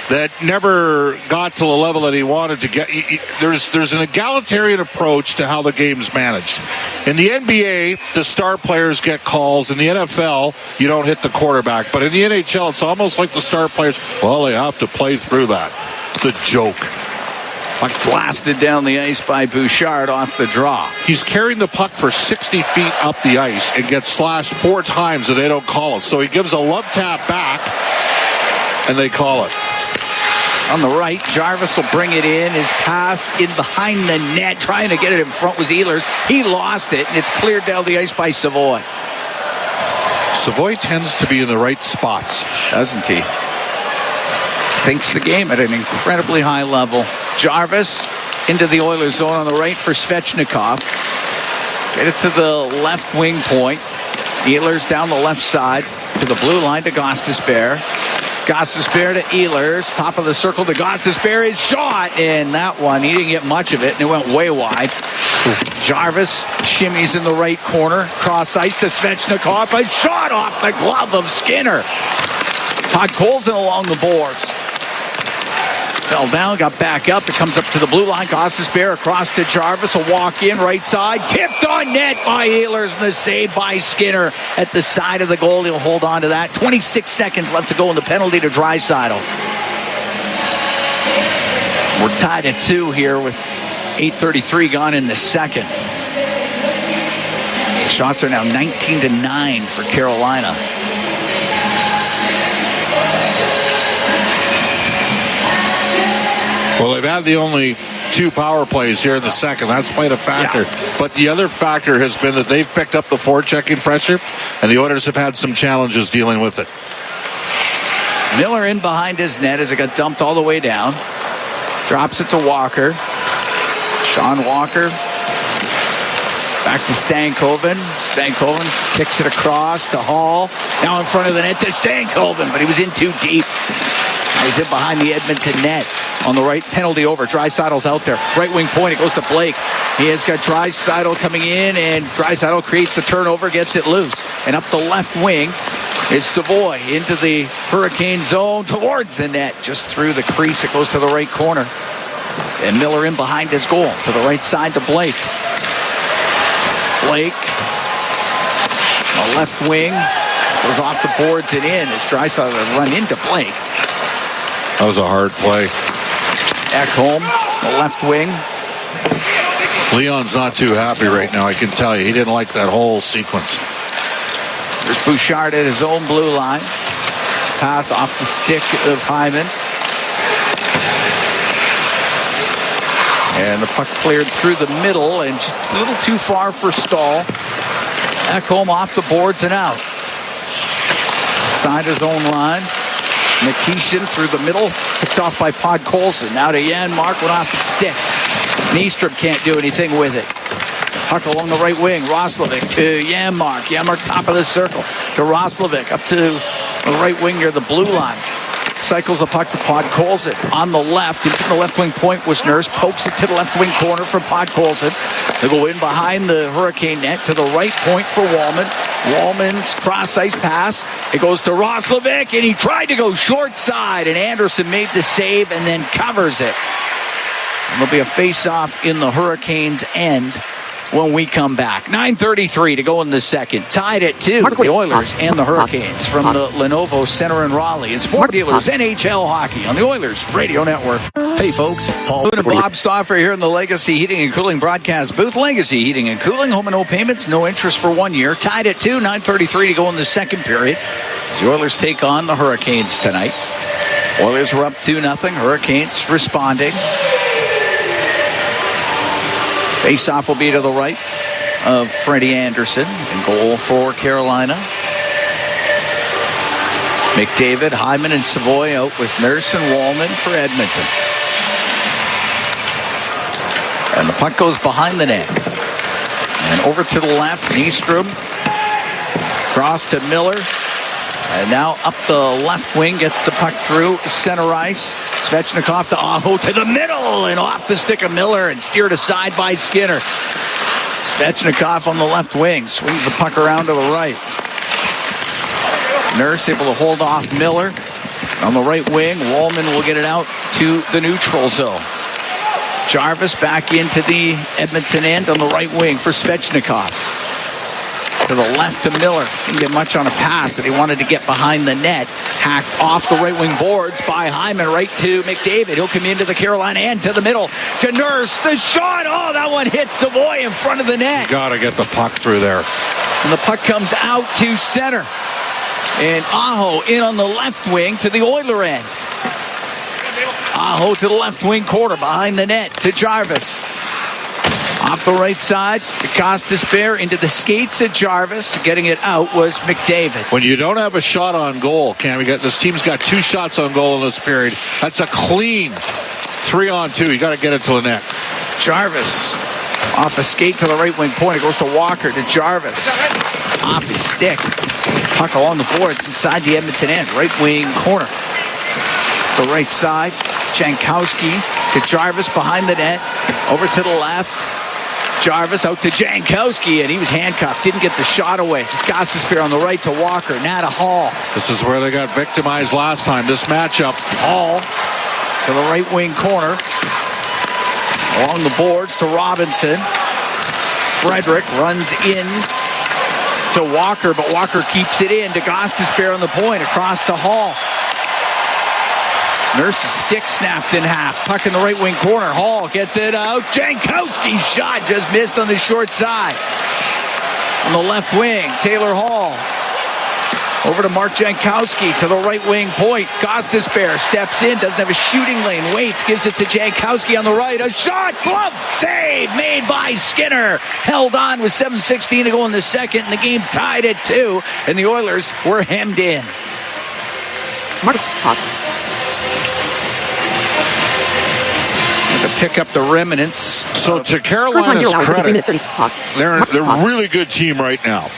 Speaker 5: that never got to the level that he wanted to get. There's an egalitarian approach to how the game's managed. In the NBA, the star players get calls. In the NFL, you don't hit the quarterback. But in the NHL, it's almost like the star players, well, they have to play through that. It's a joke.
Speaker 4: Puck blasted down the ice by Bouchard off the draw.
Speaker 5: He's carrying the puck for 60 feet up the ice and gets slashed 4 times and they don't call it. So he gives a love tap back and they call it.
Speaker 4: On the right, Jarvis will bring it in. His pass in behind the net. Trying to get it in front was Ehlers. He lost it, and it's cleared down the ice by Savoy.
Speaker 5: Savoy tends to be in the right spots.
Speaker 4: Doesn't he? Thinks the game at an incredibly high level. Jarvis into the Oilers zone on the right for Svechnikov. Get it to the left wing point. Ehlers down the left side to the blue line to Gostisbehere. Gostisbehere to Ehlers. Top of the circle to Gostisbehere. His shot. And that one, he didn't get much of it, and it went way wide. Jarvis shimmies in the right corner. Cross ice to Svechnikov. A shot off the glove of Skinner. Todd Colson along the boards. Fell down, got back up. It comes up to the blue line. Gostisbehere across to Jarvis. A walk in right side. Tipped on net by Ehlers, and the save by Skinner at the side of the goal. He'll hold on to that. 26 seconds left to go in the penalty to Draicidl. We're tied at 2 here with 8:33 gone in the second. The shots are now 19-9 for Carolina.
Speaker 5: Well, they've had the only 2 power plays here in the second. That's played a factor. Yeah. But the other factor has been that they've picked up the forechecking pressure, and the Oilers have had some challenges dealing with it.
Speaker 4: Miller in behind his net as it got dumped all the way down. Drops it to Walker. Sean Walker. Back to Stankoven. Stankoven kicks it across to Hall. Now in front of the net to Stankoven, but he was in too deep. He's in behind the Edmonton net. On the right, penalty over. Draisaitl out there. Right wing point, it goes to Blake. He has got Draisaitl coming in, and Draisaitl creates the turnover, gets it loose. And up the left wing is Savoy into the Hurricane zone towards the net. Just through the crease, it goes to the right corner. And Miller in behind his goal. To the right side to Blake. Blake. The left wing goes off the boards and in as Draisaitl run into Blake.
Speaker 5: That was a hard play.
Speaker 4: Ekholm, the left wing.
Speaker 5: Leon's not too happy right now, I can tell you. He didn't like that whole sequence.
Speaker 4: There's Bouchard at his own blue line. Pass off the stick of Hyman. And the puck cleared through the middle and just a little too far for Stahl. Ekholm off the boards and out. Inside his own line. Nikishin through the middle. Picked off by Podkolzin. Now to Janmark. Went off the stick. Nystrom can't do anything with it. Puck along the right wing. Roslovic to Janmark. Janmark top of the circle to Roslovic. Up to the right wing near the blue line. Cycles the puck to Podkolzin. On the left, into the left wing point was Nurse. Pokes it to the left wing corner for Podkolzin. They go in behind the Hurricane net to the right point for Wallman. Wallman's cross-ice pass. It goes to Roslovic, and he tried to go short side, and Anderson made the save and then covers it. And there'll be a face-off in the Hurricanes' end when we come back. 9:33 to go in the second. Tied at 2. The Oilers and the Hurricanes from the Lenovo Center in Raleigh. It's Ford Dealers NHL Hockey on the Oilers Radio Network.
Speaker 6: Hey, folks. Paul
Speaker 4: and Bob Stauffer here in the Legacy Heating and Cooling broadcast booth. Legacy Heating and Cooling. Home and no payments. No interest for 1 year. Tied at 2. 9:33 to go in the second period. As the Oilers take on the Hurricanes tonight. Oilers are up 2-0. Hurricanes responding. Face-off will be to the right of Freddie Anderson. And goal for Carolina. McDavid, Hyman, and Savoy out with Nurse and Wallman for Edmonton. And the puck goes behind the net. And over to the left, Nystrom. Cross to Miller. And now up the left wing, gets the puck through center ice. Svechnikov to Aho to the middle and off the stick of Miller and steered aside by Skinner. Svechnikov on the left wing swings the puck around to the right. Nurse able to hold off Miller. On the right wing, Wallman will get it out to the neutral zone. Jarvis back into the Edmonton end on the right wing for Svechnikov. To the left to Miller. Didn't get much on a pass that he wanted to get behind the net. Hacked off the right wing boards by Hyman right to McDavid. He'll come into the Carolina end to the middle to Nurse. The shot. Oh, that one hit Savoy in front of the net.
Speaker 5: You got to get the puck through there.
Speaker 4: And the puck comes out to center. And Aho in on the left wing to the Oiler end. Aho to the left wing corner behind the net to Jarvis. Off the right side to Gostisbehere into the skates at Jarvis. Getting it out was McDavid.
Speaker 5: When you don't have a shot on goal, Cam, this team's got 2 shots on goal in this period. That's a clean 3-on-2. You got to get it to the net.
Speaker 4: Jarvis off a skate to the right wing point. It goes to Walker to Jarvis. Off his stick. Puck along the boards inside the Edmonton end. Right wing corner. The right side. Jankowski to Jarvis behind the net. Over to the left. Jarvis out to Jankowski, and he was handcuffed. Didn't get the shot away. Just Gostisbehere on the right to Walker. Now to Hall.
Speaker 5: This is where they got victimized last time. This matchup.
Speaker 4: Hall to the right wing corner. Along the boards to Robinson. Frederick runs in to Walker, but Walker keeps it in to Gostisbehere on the point. Across to Hall. Nurse's stick snapped in half. Puck in the right wing corner. Hall gets it out. Jankowski's shot just missed on the short side. On the left wing, Taylor Hall. Over to Mark Jankowski to the right wing point. Gostisbehere steps in, doesn't have a shooting lane. Waits, gives it to Jankowski on the right. A shot, glove save made by Skinner. Held on with 7:16 to go in the second, and the game tied at 2, and the Oilers were hemmed in. To pick up the remnants.
Speaker 5: So to Carolina's credit, they're a really good team right now.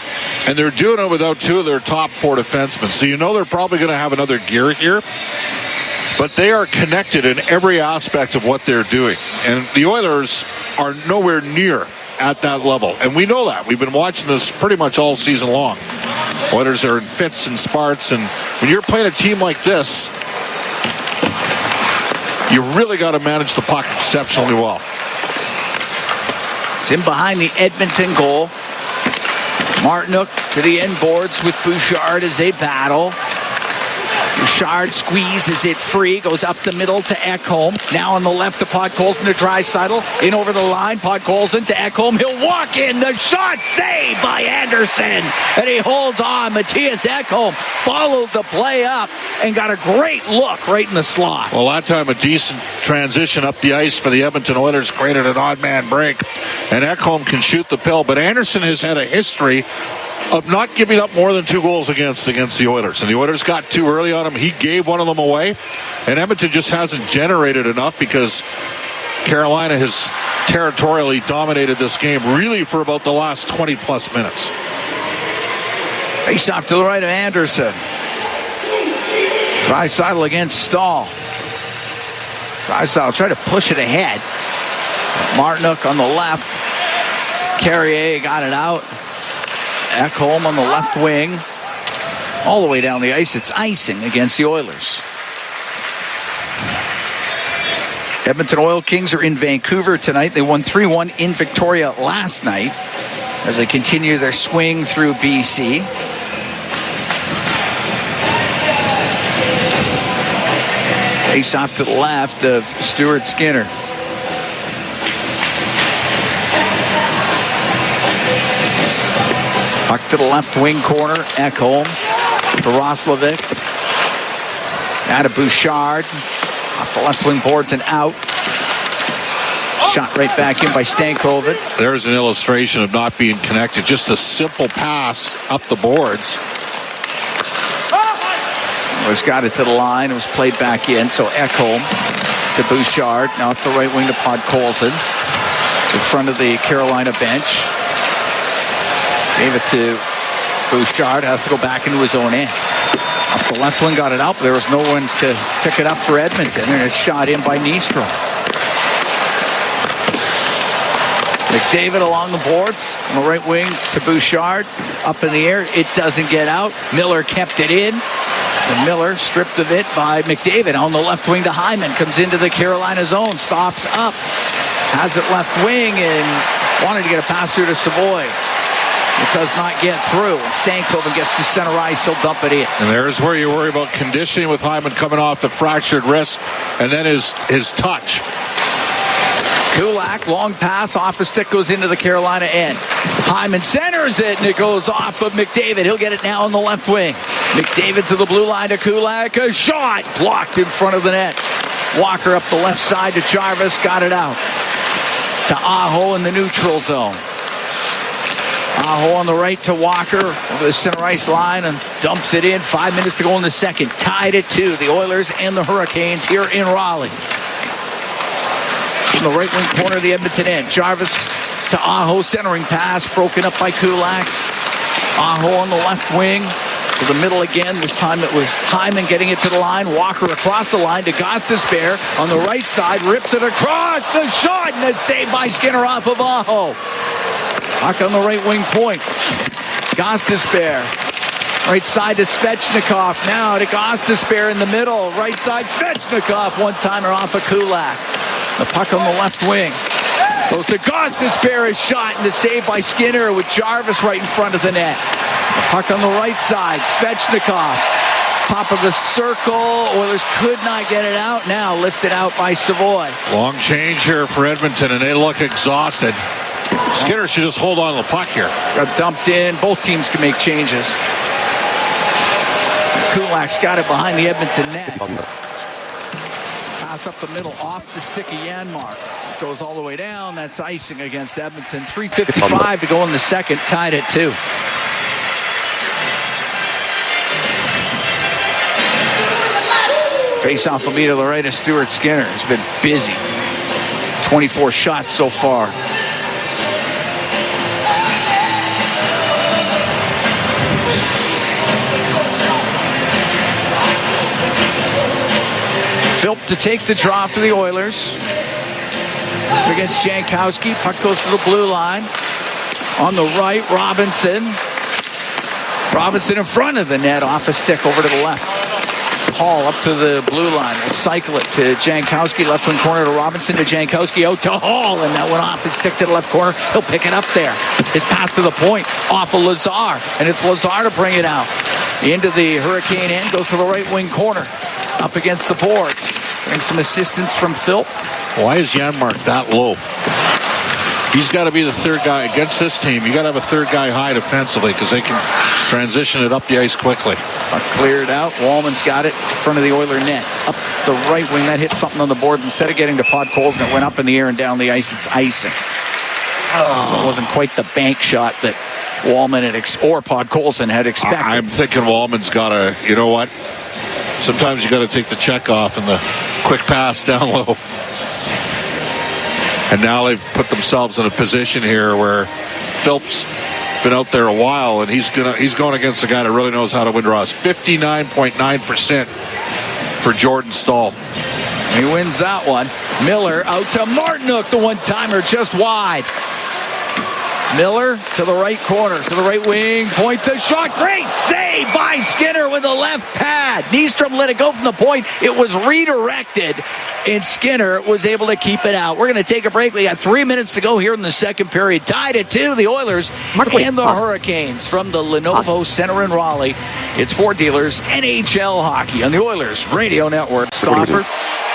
Speaker 5: And they're doing it without 2 of their top 4 defensemen. So you know they're probably going to have another gear here. But they are connected in every aspect of what they're doing. And the Oilers are nowhere near at that level. And we know that. We've been watching this pretty much all season long. Oilers are in fits and starts. And when you're playing a team like this, you really got to manage the puck exceptionally well.
Speaker 4: It's in behind the Edmonton goal. Martinook to the end boards with Bouchard as they battle. Bouchard squeezes it free, goes up the middle to Ekholm. Now on the left to Podkolzin to Draicidl. In over the line, Podkolzin to Ekholm. He'll walk in. The shot saved by Anderson. And he holds on. Matthias Ekholm followed the play up and got a great look right in the slot.
Speaker 5: Well, that time a decent transition up the ice for the Edmonton Oilers created an odd man break. And Ekholm can shoot the pill. But Anderson has had a history of not giving up more than 2 goals against the Oilers. And the Oilers got too early on him. He gave one of them away. And Edmonton just hasn't generated enough because Carolina has territorially dominated this game really for about the last 20-plus minutes.
Speaker 4: Face off to the right of Anderson. Draicidl against Stahl. Draicidl tried to push it ahead. Martinook on the left. Carrier got it out. Ekholm on the left wing. All the way down the ice. It's icing against the Oilers. Edmonton Oil Kings are in Vancouver tonight. They won 3-1 in Victoria last night as they continue their swing through BC. Face off to the left of Stuart Skinner. Puck to the left wing corner. Ekholm to Roslovic. Now to Bouchard. Off the left wing boards and out. Shot right back in by Stankovic.
Speaker 5: There's an illustration of not being connected. Just a simple pass up the boards.
Speaker 4: Was got it to the line. It was played back in. So Ekholm to Bouchard. Now up the right wing to Podkolzin. In front of the Carolina bench. Gave it to Bouchard. Has to go back into his own end. Up the left wing, got it out. There was no one to pick it up for Edmonton. And it's shot in by Nystrom. McDavid along the boards. On the right wing to Bouchard. Up in the air. It doesn't get out. Miller kept it in. And Miller stripped of it by McDavid. On the left wing to Hyman. Comes into the Carolina zone. Stops up. Has it left wing and wanted to get a pass through to Savoy. It does not get through. And Stankovic gets to center ice. He'll dump it in.
Speaker 5: And there's where you worry about conditioning with Hyman coming off the fractured wrist. And then his touch.
Speaker 4: Kulak, long pass, off a stick, goes into the Carolina end. Hyman centers it, and it goes off of McDavid. He'll get it now on the left wing. McDavid to the blue line to Kulak. A shot blocked in front of the net. Walker up the left side to Jarvis. Got it out to Aho in the neutral zone. Aho on the right to Walker over the center ice line and dumps it in. 5 minutes to go in the second. Tied at 2. The Oilers and the Hurricanes here in Raleigh. In the right wing corner of the Edmonton end. Jarvis to Aho, centering pass, broken up by Kulak. Aho on the left wing to the middle again. This time it was Hyman getting it to the line. Walker across the line to Gostisbehere on the right side, rips it across the shot, and it's saved by Skinner off of Aho. Puck on the right wing point. Gostisbehere. Right side to Svechnikov. Now to Gostisbehere in the middle. Right side, Svechnikov. One-timer off of Kulak. The puck on the left wing. Goes to Gostisbehere, shot, and the save by Skinner with Jarvis right in front of the net. The puck on the right side. Svechnikov. Top of the circle. Oilers could not get it out. Now lifted out by Savoy.
Speaker 5: Long change here for Edmonton, and they look exhausted. Skinner should just hold on to the puck here.
Speaker 4: Got dumped in. Both teams can make changes. Kulak's got it behind the Edmonton net. Pass up the middle off the stick of Janmark. It goes all the way down. That's icing against Edmonton. 3:55 to go in the second. Tied at 2. Face off will be to the right of Stuart Skinner. He's been busy. 24 shots so far. Philp to take the draw for the Oilers. Against Jankowski. Puck goes to the blue line. On the right, Robinson. Robinson in front of the net. Off a stick over to the left. Hall up to the blue line. We'll cycle it to Jankowski. Left wing corner to Robinson to Jankowski. Out to Hall. And that went off his stick to the left corner. He'll pick it up there. His pass to the point. Off of Lazar. And it's Lazar to bring it out. Into the Hurricane end, goes to the right wing corner. Up against the boards. Getting some assistance from Phil.
Speaker 5: Why is Janmark that low? He's got to be the third guy against this team. You got to have a third guy high defensively because they can transition it up the ice quickly.
Speaker 4: Cleared out. Wallman's got it in front of the Oiler net. Up the right wing. That hit something on the boards. Instead of getting to Podkolzin, it went up in the air and down the ice. It's icing. So it wasn't quite the bank shot that Wallman or Podkolzin had expected.
Speaker 5: I'm thinking Wallman's got to, you know what? Sometimes you got to take the check off and the quick pass down low. And now they've put themselves in a position here where Philp's been out there a while, and he's going against a guy that really knows how to win draws. 59.9% for Jordan Staal.
Speaker 4: He wins that one. Miller out to Martinook, the one-timer just wide. Miller to the right corner, to the right wing, point the shot. Great save by Skinner with the left pad. Nyström let it go from the point. It was redirected, and Skinner was able to keep it out. We're going to take a break. We got 3 minutes to go here in the second period. Tied at 2, the Oilers and the Hurricanes from the Lenovo Center in Raleigh. It's for Dealers NHL Hockey on the Oilers Radio Network. Stauffer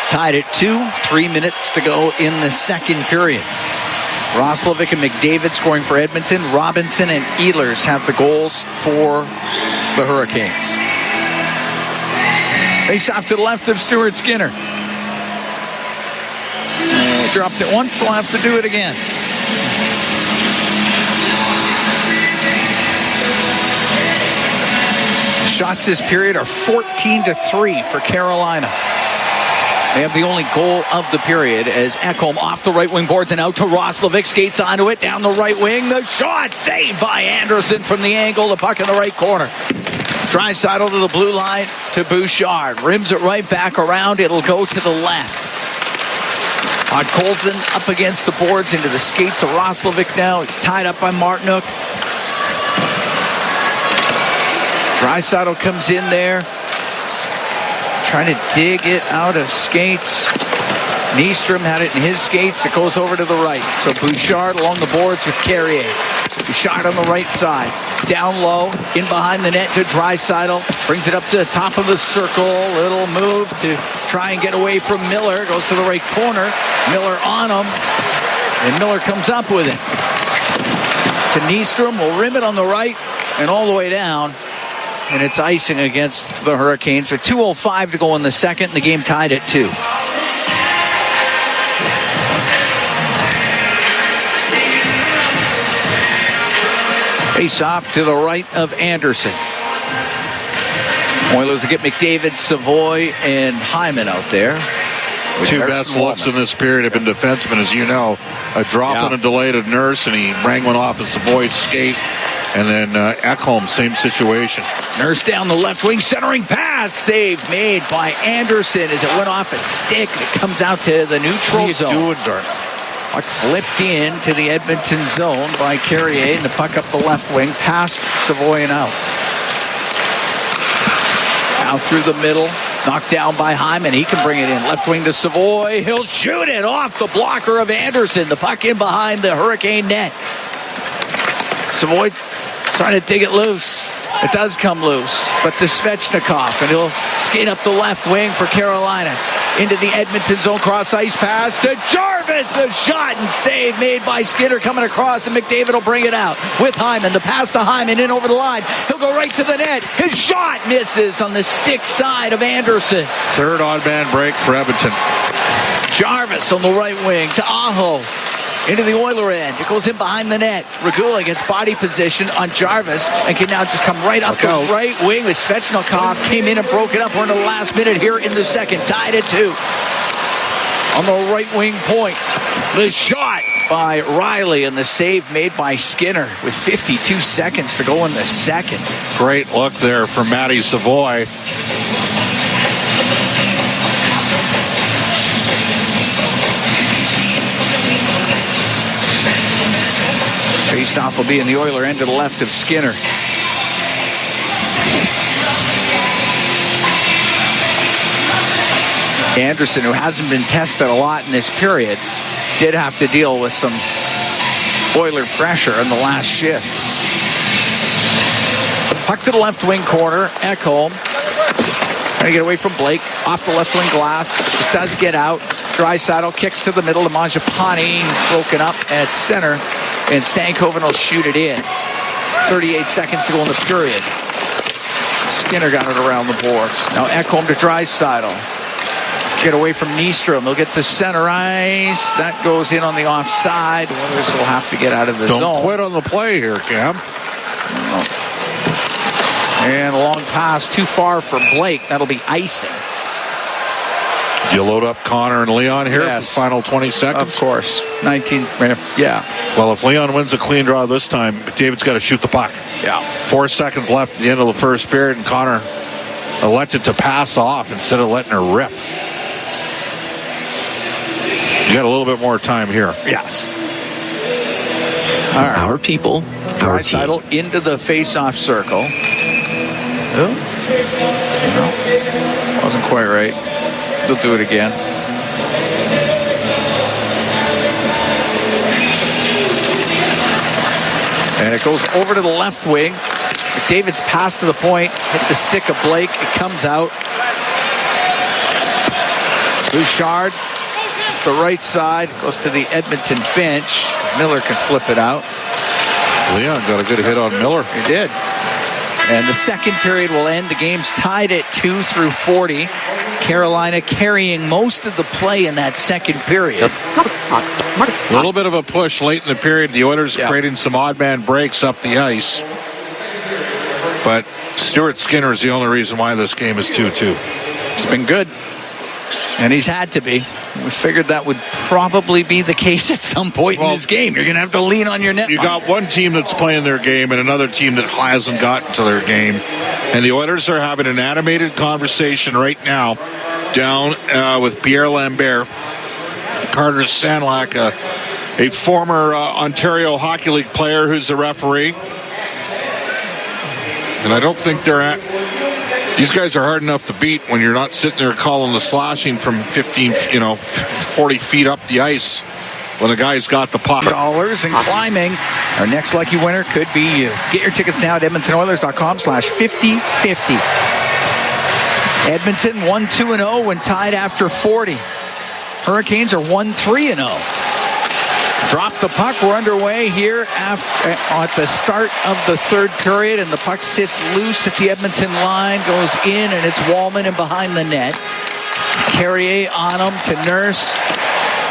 Speaker 4: tied at 2, 3 minutes to go in the second period. Roslovic and McDavid scoring for Edmonton. Robinson and Ehlers have the goals for the Hurricanes. Face off to the left of Stuart Skinner. Dropped it once, he'll have to do it again. Shots this period are 14-3 for Carolina. They have the only goal of the period as Ekholm off the right wing boards and out to Roslovic. Skates onto it, down the right wing. The shot saved by Anderson from the angle. The puck in the right corner. Draicidl to the blue line to Bouchard. Rims it right back around. It'll go to the left. Podkolzin up against the boards into the skates of Roslovic now. He's tied up by Martinook. Draicidl comes in there. Trying to dig it out of skates. Nyström had it in his skates. It goes over to the right. So Bouchard along the boards with Carrier. Bouchard on the right side. Down low. In behind the net to Draicidl. Brings it up to the top of the circle. Little move to try and get away from Miller. Goes to the right corner. Miller on him. And Miller comes up with it. To Nyström. Will rim it on the right. And all the way down. And it's icing against the Hurricanes. So 2:05 to go in the second. The game tied at 2. Face off to the right of Anderson. Oilers will get McDavid, Savoy, and Hyman out there.
Speaker 5: Two best looks in this period have been defensemen, as you know. A drop and a delay to Nurse, and he rang one off of Savoy's skate. And then Ekholm, same situation.
Speaker 4: Nurse down the left wing, centering pass. Save made by Anderson as it went off a stick. It comes out to the neutral zone.
Speaker 5: What are you doing, Darn?
Speaker 4: Puck flipped in to the Edmonton zone by Carrier, and the puck up the left wing, past Savoy and out. Out through the middle, knocked down by Hyman. He can bring it in. Left wing to Savoy. He'll shoot it off the blocker of Anderson. The puck in behind the Hurricane net. Savoy trying to dig it loose. It does come loose, but to Svechnikov, and he'll skate up the left wing for Carolina. Into the Edmonton zone, cross ice pass to Jarvis. A shot and save made by Skinner coming across, and McDavid will bring it out with Hyman. The pass to Hyman in over the line. He'll go right to the net. His shot misses on the stick side of Anderson.
Speaker 5: Third odd man break for Edmonton.
Speaker 4: Jarvis on the right wing to Aho. Into the Oiler end. It goes in behind the net. Regula gets body position on Jarvis and can now just come right up the right wing with Svechnikov. Came in and broke it up. We're in the last minute here in the second. Tied at 2. On the right wing point. The shot by Riley and the save made by Skinner with 52 seconds to go in the second.
Speaker 5: Great look there for Matty Savoy.
Speaker 4: Faceoff will be in the Oiler end to the left of Skinner. Anderson, who hasn't been tested a lot in this period, did have to deal with some Oiler pressure in the last shift. Puck Puck to the left wing corner. Ekholm trying to get away from Blake. Off the left wing glass. It does get out. Draicidl kicks to the middle to Mangiapane. Broken up at center. And Stankoven will shoot it in. 38 seconds to go in the period. Skinner got it around the boards. Now Ekholm to Draicidl. Get away from Nystrom. They'll get to center ice. That goes in on the offside. Oilers will have to get out of the zone.
Speaker 5: Don't quit on the play here, Cam.
Speaker 4: And a long pass too far for Blake. That'll be icing.
Speaker 5: Do you load up Connor and Leon here for the final 20 seconds?
Speaker 4: Of course. 19. Yeah.
Speaker 5: Well, if Leon wins a clean draw this time, McDavid's got to shoot the puck.
Speaker 4: Yeah.
Speaker 5: 4 seconds left at the end of the first period, and Connor elected to pass off instead of letting her rip. You got a little bit more time here.
Speaker 4: Yes. All right.
Speaker 7: Our people, our team.
Speaker 4: Draicidl into the face-off circle. No, wasn't quite right. They'll do it again. And it goes over to the left wing. McDavid's pass to the point. Hit the stick of Blake. It comes out. Bouchard, the right side, goes to the Edmonton bench. Miller can flip it out.
Speaker 5: Leon got a good hit on Miller.
Speaker 4: He did. And the second period will end. The game's tied at 2 through 40. Carolina carrying most of the play in that second period.
Speaker 5: A little bit of a push late in the period. The Oilers creating some odd man breaks up the ice. But Stuart Skinner is the only reason why this game is 2-2.
Speaker 4: It's been good. And he's had to be. We figured that would probably be the case at some point in this game. You're going to have to lean on your net.
Speaker 5: You got one team that's playing their game and another team that hasn't gotten to their game. And the Oilers are having an animated conversation right now down with Pierre Lambert, Carter Sandlak, a former Ontario Hockey League player who's a referee. And I don't think they're at... These guys are hard enough to beat when you're not sitting there calling the slashing from 40 feet up the ice when the guy's got the puck.
Speaker 4: Dollars and climbing. Our next lucky winner could be you. Get your tickets now at EdmontonOilers.com/5050. Edmonton 1-2-0 when tied after 40. Hurricanes are 1-3-0. Drop the puck. We're underway here at the start of the third period, and the puck sits loose at the Edmonton line, goes in, and it's Wallman and behind the net. Carrier on him to Nurse.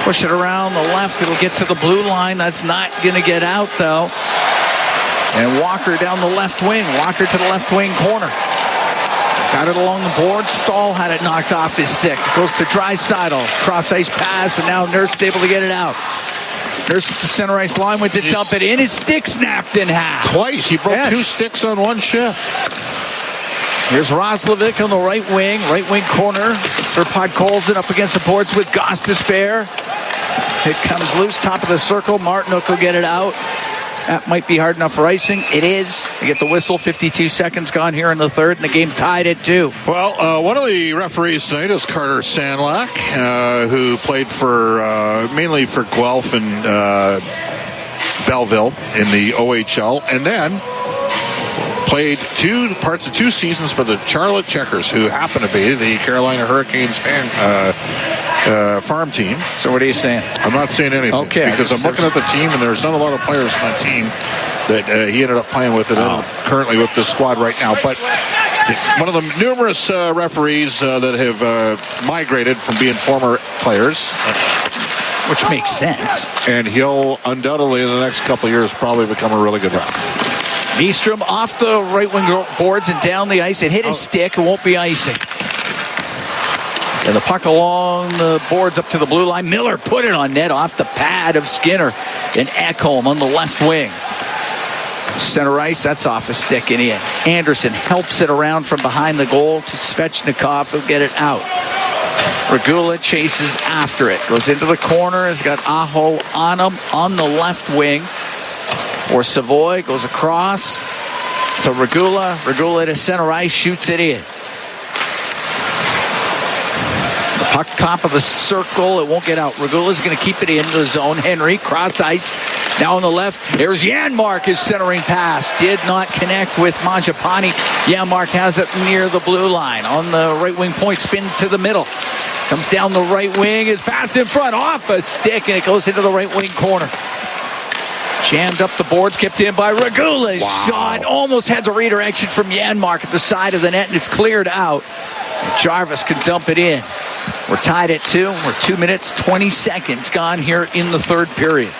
Speaker 4: Push it around the left. It'll get to the blue line. That's not going to get out, though. And Walker down the left wing. Walker to the left wing corner. Got it along the board. Stahl had it knocked off his stick. Goes to Draicidl. Cross-ice pass, and now Nurse is able to get it out. Nurse at the center ice line went to dump it in. His stick snapped in half.
Speaker 5: Twice. He broke 2 sticks on one shift.
Speaker 4: Here's Roslovic on the right wing corner for Podkolzin up against the boards with Gostisbehere. It comes loose, top of the circle. Martinook will get it out. That might be hard enough for icing. It is. You get the whistle. 52 seconds gone here in the third, and the game tied at 2.
Speaker 5: Well, one of the referees tonight is Carter Sandlak, who played for mainly for Guelph and Belleville in the OHL, and then played 2 parts of 2 seasons for the Charlotte Checkers, who happen to be the Carolina Hurricanes farm team.
Speaker 4: So what are you saying?
Speaker 5: I'm not saying anything.
Speaker 4: Okay.
Speaker 5: Because I'm looking at the team, and there's not a lot of players on that team that he ended up playing with, and currently with this squad right now. But one of the numerous referees that have migrated from being former players.
Speaker 4: Which makes sense.
Speaker 5: And he'll undoubtedly, in the next couple of years, probably become a really good ref.
Speaker 4: Nystrom off the right wing boards and down the ice. It hit his stick. It won't be icing. And the puck along the boards up to the blue line. Miller put it on net off the pad of Skinner. And Ekholm on the left wing. Center ice, that's off a stick and in. Anderson helps it around from behind the goal to Svechnikov. He'll get it out. Regula chases after it. Goes into the corner. Has got Aho on him on the left wing. For Savoy, goes across to Regula. Regula to center ice, shoots it in. The puck top of the circle, it won't get out. Regula's going to keep it in the zone. Henry, cross ice, Now on the left, there's Janmark, his centering pass. Did not connect with Mangiapane. Janmark has it near the blue line. On the right wing point, spins to the middle. Comes down the right wing, his pass in front, off a stick, and it goes into the right wing corner. Jammed up the boards, kept in by Regula. Wow. Shot almost had the redirection from Janmark at the side of the net, and it's cleared out. And Jarvis can dump it in. We're tied at 2. We're 2 minutes, 20 seconds gone here in the third period.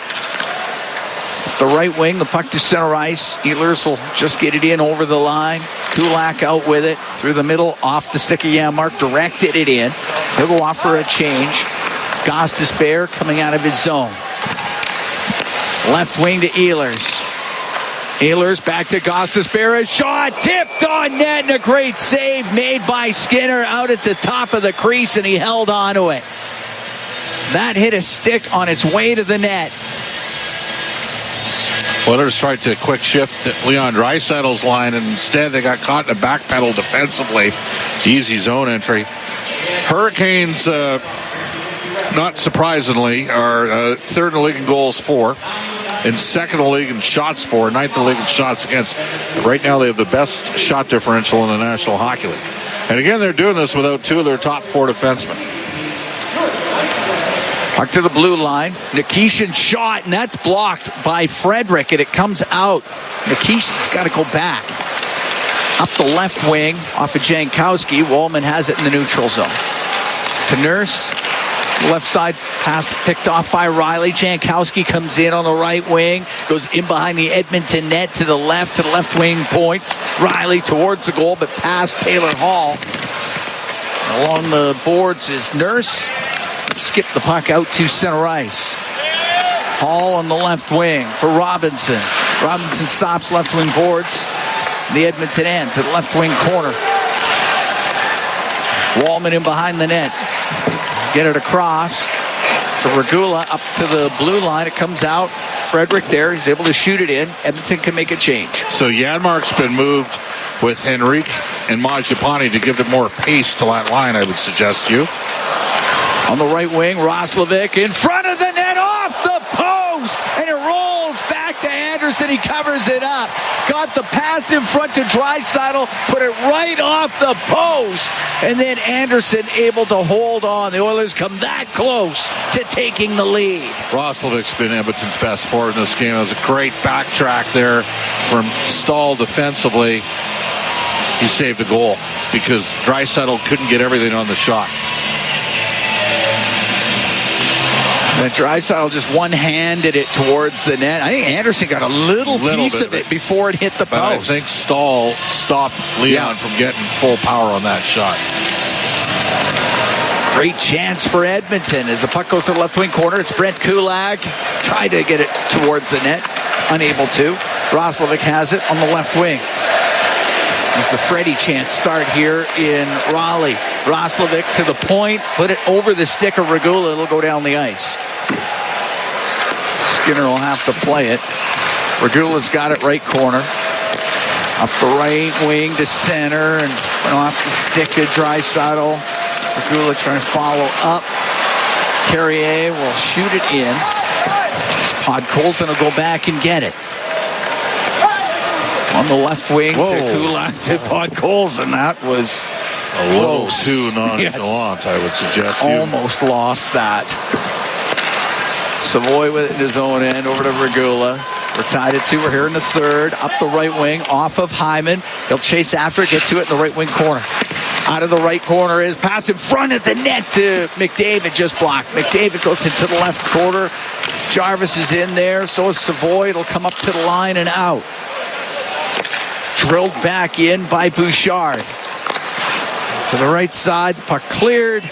Speaker 4: The right wing, the puck to center ice. Ehlers will just get it in over the line. Kulak out with it. Through the middle, off the stick of Janmark. Directed it in. He'll go off for a change. Gostisbehere coming out of his zone. Left wing to Ehlers. Ehlers back to Gostisbehere. Shot tipped on net, and a great save made by Skinner out at the top of the crease, and he held on to it. That hit a stick on its way to the net.
Speaker 5: Oilers tried to quick shift Leon Draisaitl's line, and instead they got caught in a back pedal defensively. Easy zone entry. Hurricanes, not surprisingly, are third in the league in goals for, and second in the league in shots for, ninth in the league in shots against. Right now they have the best shot differential in the National Hockey League. And again, they're doing this without 2 of their top 4 defensemen.
Speaker 4: Puck to the blue line. Nikishin shot, and that's blocked by Frederick, and it comes out. Nikishin's got to go back. Up the left wing, off of Jankowski. Wallman has it in the neutral zone. To Nurse. Left side pass picked off by Riley. Jankowski comes in on the right wing. Goes in behind the Edmonton net to the left wing point. Riley towards the goal, but past Taylor Hall. Along the boards is Nurse. Skip the puck out to center ice. Hall on the left wing for Robinson. Robinson stops left wing boards. The Edmonton end to the left wing corner. Wallman in behind the net. Get it across to Regula up to the blue line. It comes out. Frederick there. He's able to shoot it in. Edmonton can make a change.
Speaker 5: So Janmark's been moved with Henrique and Mangiapane to give it more pace to that line, I would suggest to you.
Speaker 4: On the right wing, Roslovic in front of the net, off the post, and it rolls back to Anderson. He covers it up. Got the pass in front to Draicidl, put it right off the post, and then Anderson able to hold on. The Oilers come that close to taking the lead.
Speaker 5: Roslovic's been Edmonton's best forward in this game. It was a great backtrack there from Stahl defensively. He saved a goal because Draicidl couldn't get everything on the shot.
Speaker 4: And Draicidl just one-handed it towards the net. I think Anderson got a little piece of it before it hit the post.
Speaker 5: I think Stahl stopped Leon from getting full power on that shot.
Speaker 4: Great chance for Edmonton as the puck goes to the left wing corner. It's Brent Kulak. Tried to get it towards the net. Unable to. Roslovic has it on the left wing. As the Freddie chance start here in Raleigh. Roslovic to the point. Put it over the stick of Regula. It'll go down the ice. Skinner will have to play it. Regula's got it right corner. Up the right wing to center. And went off the stick of Draicidl. Regula trying to follow up. Carrier will shoot it in. Podkolzin will go back and get it. On the left wing to Kulak to Podkolzin. That was
Speaker 5: a little too nonchalant, I would suggest.
Speaker 4: Almost lost that. Savoy with it in his own end over to Regula. We're tied at 2. We're here in the third. Up the right wing, off of Hyman. He'll chase after it, get to it in the right wing corner. Out of the right corner is pass in front of the net to McDavid, just blocked. McDavid goes into the left corner. Jarvis is in there, so is Savoy. It'll come up to the line and out. Drilled back in by Bouchard. To the right side, the puck cleared.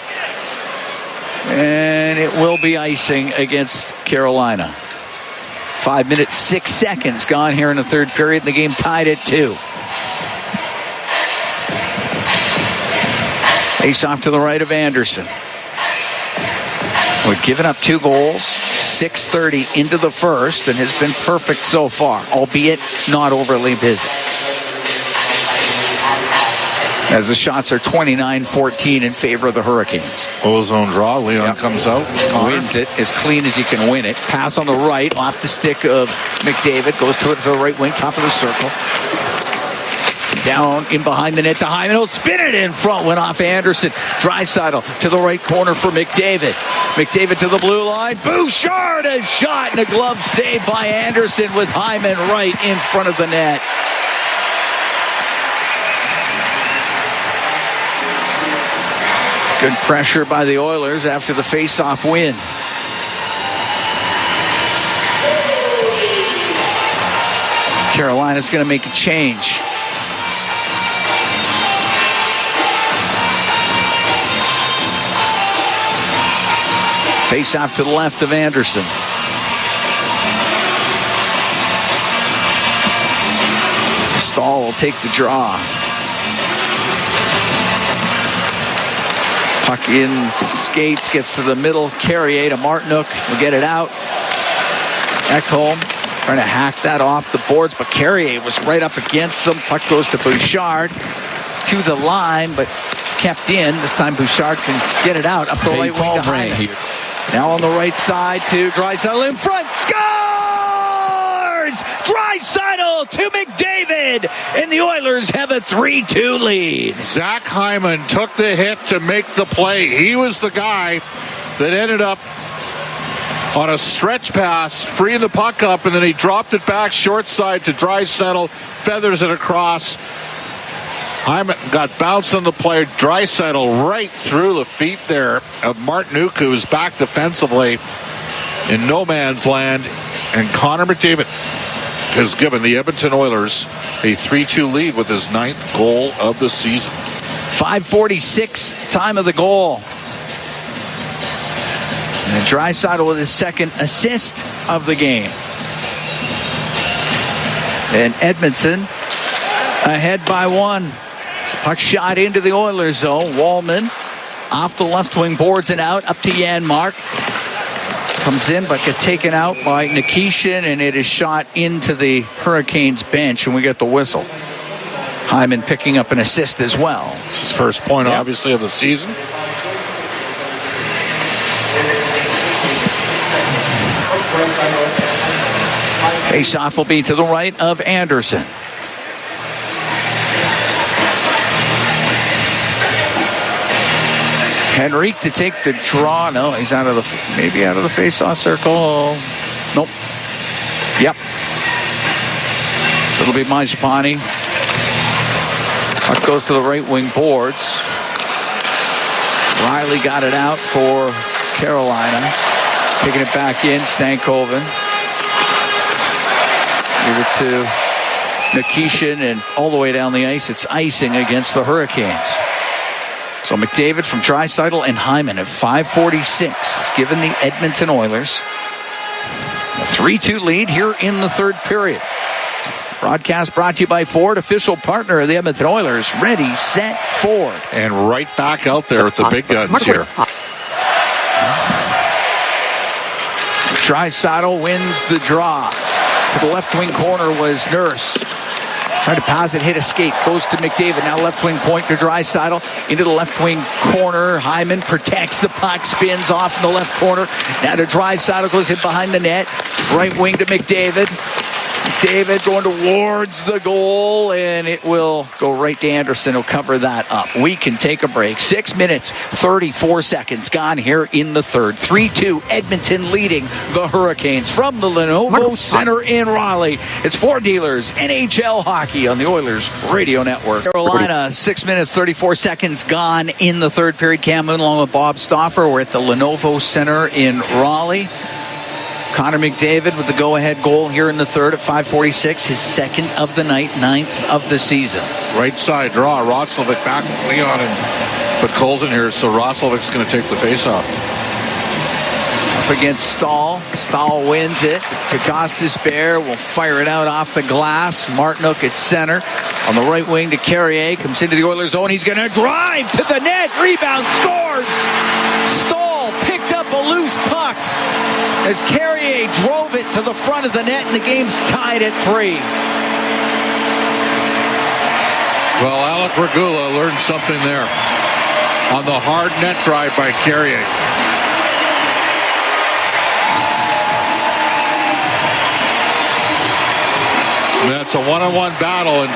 Speaker 4: And it will be icing against Carolina. 5 minutes, 6 seconds gone here in the third period. The game tied at 2. Face off to the right of Anderson. We've given up 2 goals, 6:30 into the first, and has been perfect so far, albeit not overly busy. As the shots are 29-14 in favor of the Hurricanes.
Speaker 5: Ozone draw. Leon comes out.
Speaker 4: Wins it as clean as you can win it. Pass on the right, off the stick of McDavid. Goes to it to the right wing, top of the circle. Down in behind the net to Hyman. He'll spin it in front. Went off Anderson. Draicidl to the right corner for McDavid. McDavid to the blue line. Bouchard, a shot and a glove saved by Anderson with Hyman right in front of the net. Good pressure by the Oilers after the face-off win. Carolina's going to make a change. Face-off to the left of Anderson. Stahl will take the draw. Puck in, skates, gets to the middle. Carrier to Martinook. Will get it out. Ekholm trying to hack that off the boards, but Carrier was right up against them. Puck goes to Bouchard to the line, but it's kept in. This time Bouchard can get it out up the right wing to Hyman. Now on the right side to Draicidl in front. Scores! Draicidl to McDavid, and the Oilers have a 3-2 lead.
Speaker 5: Zach Hyman took the hit to make the play. He was the guy that ended up on a stretch pass, freeing the puck up, and then he dropped it back short side to Draicidl, feathers it across. Hyman got bounced on the play. Draicidl right through the feet there of Martinook, who was back defensively in no man's land. And Connor McDavid has given the Edmonton Oilers a 3-2 lead with his 9th goal of the season.
Speaker 4: 5:46, time of the goal. And Draicidl with his second assist of the game. And Edmonton ahead by 1. So puck shot into the Oilers zone. Wallman off the left wing boards and out up to Janmark. Comes in but get taken out by Nikishin, and it is shot into the Hurricanes bench, and we get the whistle. Hyman picking up an assist as well.
Speaker 5: It's his first point, obviously, of the season.
Speaker 4: Face-off will be to the right of Anderson. Henrique to take the draw. No, he's out of the face-off circle. Nope. Yep. So it'll be Majapani. Puck goes to the right wing boards. Riley got it out for Carolina. Picking it back in, Stankoven. Give it to Nikishin, and all the way down the ice, it's icing against the Hurricanes. So McDavid from Draicidl and Hyman at 5:46 has given the Edmonton Oilers a 3-2 lead here in the third period. Broadcast brought to you by Ford, official partner of the Edmonton Oilers. Ready, set, Ford.
Speaker 5: And right back out there with the big guns here.
Speaker 4: Draicidl wins the draw. To the left wing corner was Nurse. Trying to pass it, hit a skate, goes to McDavid. Now left wing point to Draicidl. Into the left wing corner. Hyman protects the puck, spins off in the left corner. Now to Draicidl, goes in behind the net. Right wing to McDavid. McDavid going towards the goal, and it will go right to Anderson. He'll cover that up. We can take a break. 6 minutes, 34 seconds gone here in the third. 3-2, Edmonton leading the Hurricanes from the Lenovo Center in Raleigh. It's Ford Dealers, NHL Hockey on the Oilers Radio Network. Carolina, 6 minutes, 34 seconds gone in the third period. Cam Moon along with Bob Stauffer. We're at the Lenovo Center in Raleigh. Connor McDavid with the go-ahead goal here in the third at 5:46, his second of the night, 9th of the season.
Speaker 5: Right side draw. Roslovic back with Leon and put Coles in here, so Roslovic's going to take the face-off.
Speaker 4: Up against Stahl. Stahl wins it. Kostas Bear will fire it out off the glass. Martinook at center. On the right wing to Carrier. Comes into the Oilers zone. He's going to drive to the net. Rebound. Scores. Stahl picked up a loose puck as Carrier drove it to the front of the net, and the game's tied at 3.
Speaker 5: Well, Alec Regula learned something there on the hard net drive by Carrier. That's a one-on-one battle, and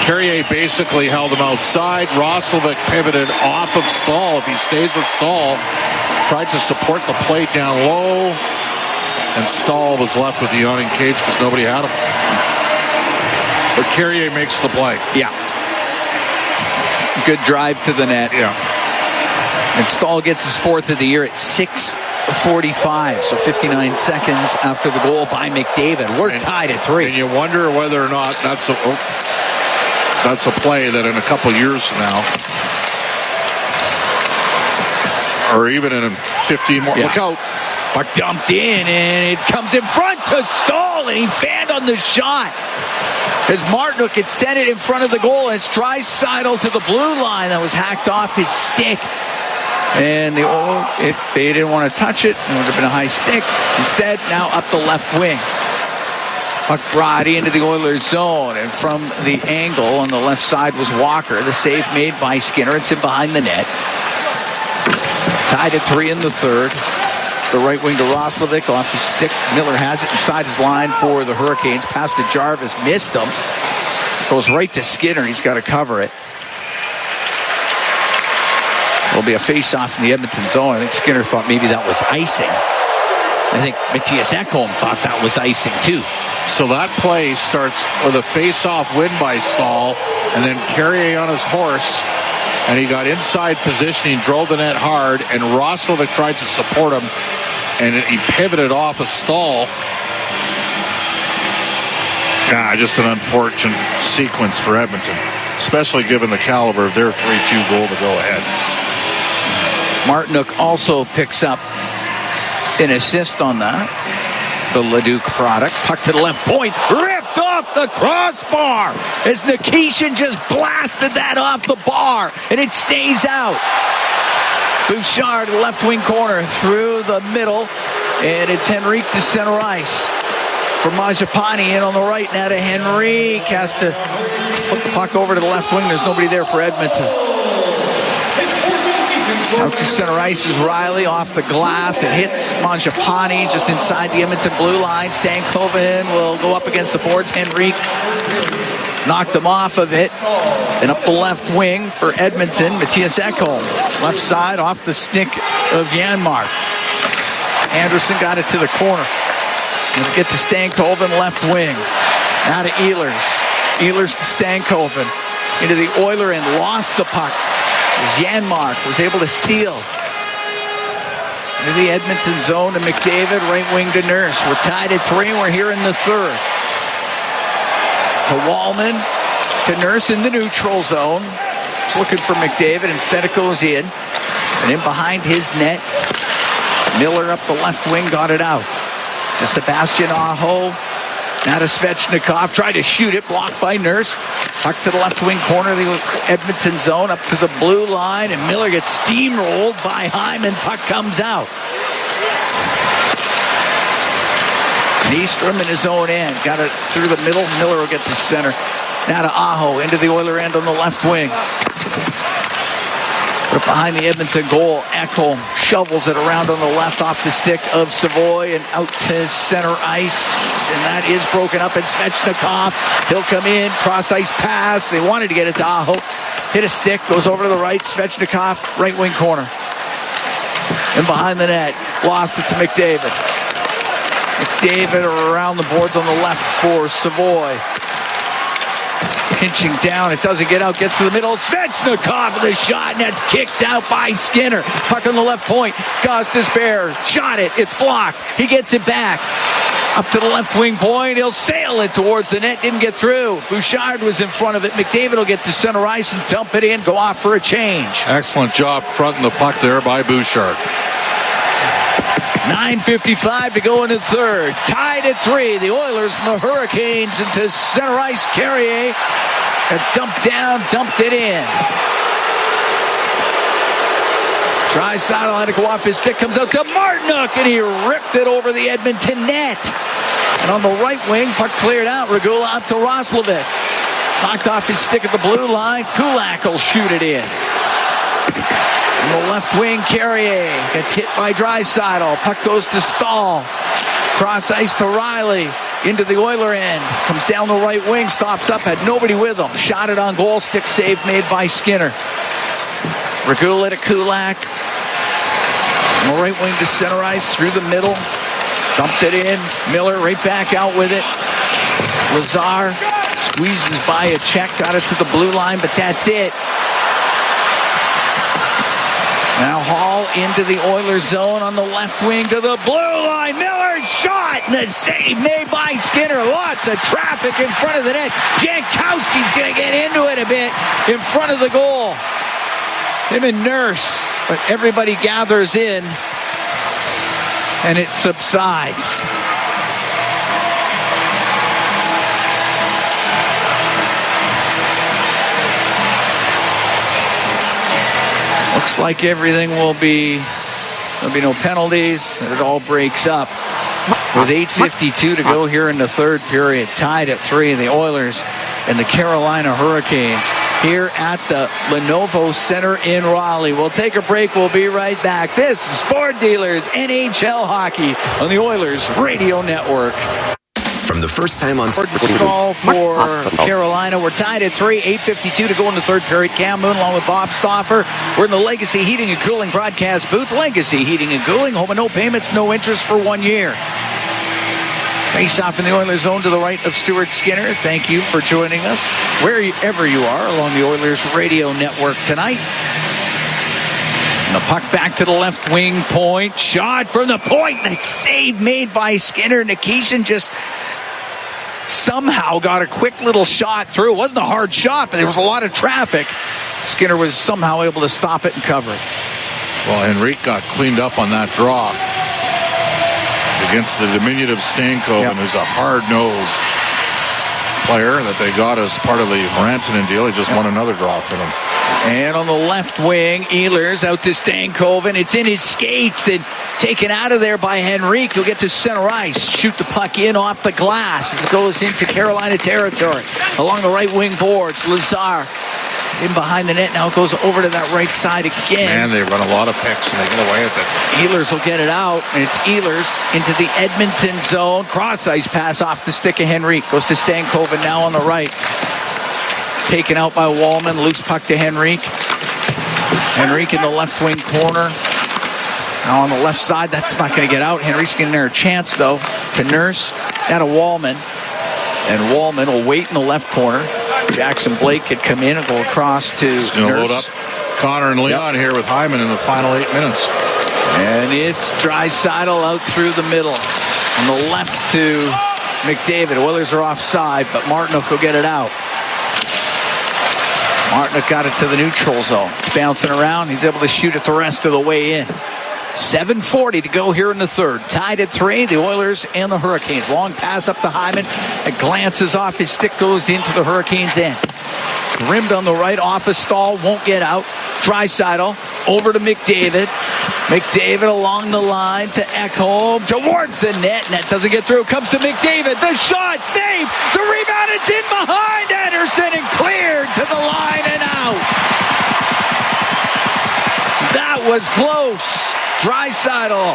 Speaker 5: Carrier basically held him outside. Roslovic pivoted off of Stahl. If he stays with Stahl, tried to support the plate down low, and Stahl was left with the yawning cage because nobody had him. But Carrier makes the play.
Speaker 4: Yeah. Good drive to the net.
Speaker 5: Yeah.
Speaker 4: And Stahl gets his fourth of the year at 6:45, so 59 seconds after the goal by McDavid. We're tied at 3.
Speaker 5: And you wonder whether or not that's a play that in a couple years from now, or even in 15 more, look out.
Speaker 4: Puck dumped in, and it comes in front to Stahl, and he fanned on the shot. As Martinook had sent it in front of the goal, and it's Draicidl to the blue line that was hacked off his stick. And they didn't want to touch it. It would have been a high stick. Instead, now up the left wing. Puck brought into the Oilers zone, and from the angle on the left side was Walker. The save made by Skinner. It's in behind the net. Tied at 3 in the third. The right wing to Roslovic off his stick. Miller has it inside his line for the Hurricanes. Pass to Jarvis, missed him. Goes right to Skinner. He's got to cover it. Will be a face-off in the Edmonton zone. I think Skinner thought maybe that was icing. I think Matthias Ekholm thought that was icing too.
Speaker 5: So that play starts with a face-off win by Stahl, and then Carrier on his horse, and he got inside positioning, drove the net hard, and Roslovic tried to support him, and he pivoted off of Stahl. Just an unfortunate sequence for Edmonton, especially given the caliber of their 3-2 goal to go ahead.
Speaker 4: Martinook also picks up an assist on that. The Leduc product. Puck to the left point. Ripped off the crossbar as Nikishin just blasted that off the bar, and it stays out. Bouchard, left wing corner, through the middle, and it's Henrique to center ice. For Mangiapane in on the right, now to Henrique. Has to put the puck over to the left wing. There's nobody there for Edmonton. Out to center ice is Riley off the glass. It hits Mangiapane just inside the Edmonton blue line. Stankoven will go up against the boards. Henrique knocked him off of it. And up the left wing for Edmonton, Matthias Ekholm. Left side off the stick of Janmark. Anderson got it to the corner. We'll get to Stankoven, left wing. Now to Ehlers. Ehlers to Stankoven. Into the Oiler and lost the puck. Janmark was able to steal. Into the Edmonton zone to McDavid, right wing to Nurse. We're tied at 3. We're here in the third. To Wallman, to Nurse in the neutral zone. He's looking for McDavid. Instead it goes in. And in behind his net, Miller up the left wing, got it out. To Sebastian Aho. Now to Svechnikov. Tried to shoot it, blocked by Nurse. Puck to the left wing corner of the Edmonton zone, up to the blue line, and Miller gets steamrolled by Hyman. Puck comes out. Nyström in his own end. Got it through the middle. Miller will get to center. Now to Aho, into the Oiler end on the left wing. But behind the Edmonton goal, Ekholm shovels it around on the left off the stick of Savoy and out to center ice. And that is broken up, and Svechnikov, he'll come in, cross ice pass. They wanted to get it to Aho. Hit a stick, goes over to the right. Svechnikov, right wing corner. And behind the net, lost it to McDavid. McDavid around the boards on the left for Savoy. Pinching down, it doesn't get out, gets to the middle. Svechnikov with a shot, and that's kicked out by Skinner. Puck on the left point. Gostisbehere shot it, it's blocked. He gets it back. Up to the left wing point, he'll sail it towards the net, didn't get through. Bouchard was in front of it. McDavid will get to center ice and dump it in, go off for a change.
Speaker 5: Excellent job fronting the puck there by Bouchard.
Speaker 4: 9:55 to go in the third. Tied at 3. The Oilers and the Hurricanes into center ice. Carrier and dumped down, dumped it in. Draicidl had to go off his stick, comes out to Martinook, and he ripped it over the Edmonton net. And on the right wing, puck cleared out. Regula up to Roslovic. Knocked off his stick at the blue line. Kulak will shoot it in. On the left wing, Carrier gets hit by Draicidl. Puck goes to Stahl. Cross ice to Riley. Into the Oiler end. Comes down the right wing. Stops up. Had nobody with him. Shot it on goal. Stick save made by Skinner. Regula to Kulak. On the right wing to center ice. Through the middle. Dumped it in. Miller right back out with it. Lazar squeezes by a check. Got it to the blue line, but that's it. Now Hall into the Oilers zone on the left wing to the blue line. Miller shot. The save made by Skinner. Lots of traffic in front of the net. Jankowski's going to get into it a bit in front of the goal. Him and Nurse. But everybody gathers in and it subsides. Looks like everything there'll be no penalties, and it all breaks up. With 8:52 to go here in the third period, tied at 3, the Oilers and the Carolina Hurricanes here at the Lenovo Center in Raleigh. We'll take a break. We'll be right back. This is Ford Dealers NHL Hockey on the Oilers Radio Network.
Speaker 7: From the first time on
Speaker 4: Stall for Carolina. We're tied at 3, 8:52 to go in the third period. Cam Moon along with Bob Stauffer. We're in the Legacy Heating and Cooling broadcast booth. Legacy Heating and Cooling. Home and no payments, no interest for 1 year. Face off in the Oilers zone to the right of Stuart Skinner. Thank you for joining us wherever you are along the Oilers Radio Network tonight. And the puck back to the left wing point. Shot from the point. The save made by Skinner. Nikishin just somehow got a quick little shot through. It wasn't a hard shot, but there was a lot of traffic. Skinner was somehow able to stop it and cover it.
Speaker 5: Well, Henrique got cleaned up on that draw against the diminutive Stankoven, who's a hard-nosed player that they got as part of the Rantanen deal. He just won another draw for them.
Speaker 4: And on the left wing, Ehlers out to Stankoven. It's in his skates and taken out of there by Henrique. He'll get to center ice. Shoot the puck in off the glass as it goes into Carolina territory. Along the right wing boards, Lazar in behind the net. Now it goes over to that right side again.
Speaker 5: And they run a lot of picks and they get away with it.
Speaker 4: Ehlers will get it out, and it's Ehlers into the Edmonton zone. Cross ice pass off the stick of Henrique. Goes to Stankoven now on the right. Taken out by Wallman. Loose puck to Henrique. Henrique in the left wing corner. Now on the left side, that's not going to get out. Henrique's getting there a chance, though, to Nurse. Now to Wallman. And Wallman will wait in the left corner. Jackson Blake could come in and go across to Nurse.
Speaker 5: Load up Connor and Leon here with Hyman in the final 8 minutes.
Speaker 4: And it's Draicidl out through the middle. On the left to McDavid. Oilers are offside, but Martinook will get it out. Martinook got it to the neutral zone. It's bouncing around. He's able to shoot it the rest of the way in. 7:40 to go here in the third. Tied at 3, the Oilers and the Hurricanes. Long pass up to Hyman. It glances off his stick, goes into the Hurricanes' end. Rimmed on the right, off a stall, won't get out. Draicidl over to McDavid. McDavid along the line to Ekholm towards the net. Net doesn't get through. Comes to McDavid. The shot, save. The rebound, it's in behind Anderson and cleared to the line and out. That was close. Draicidl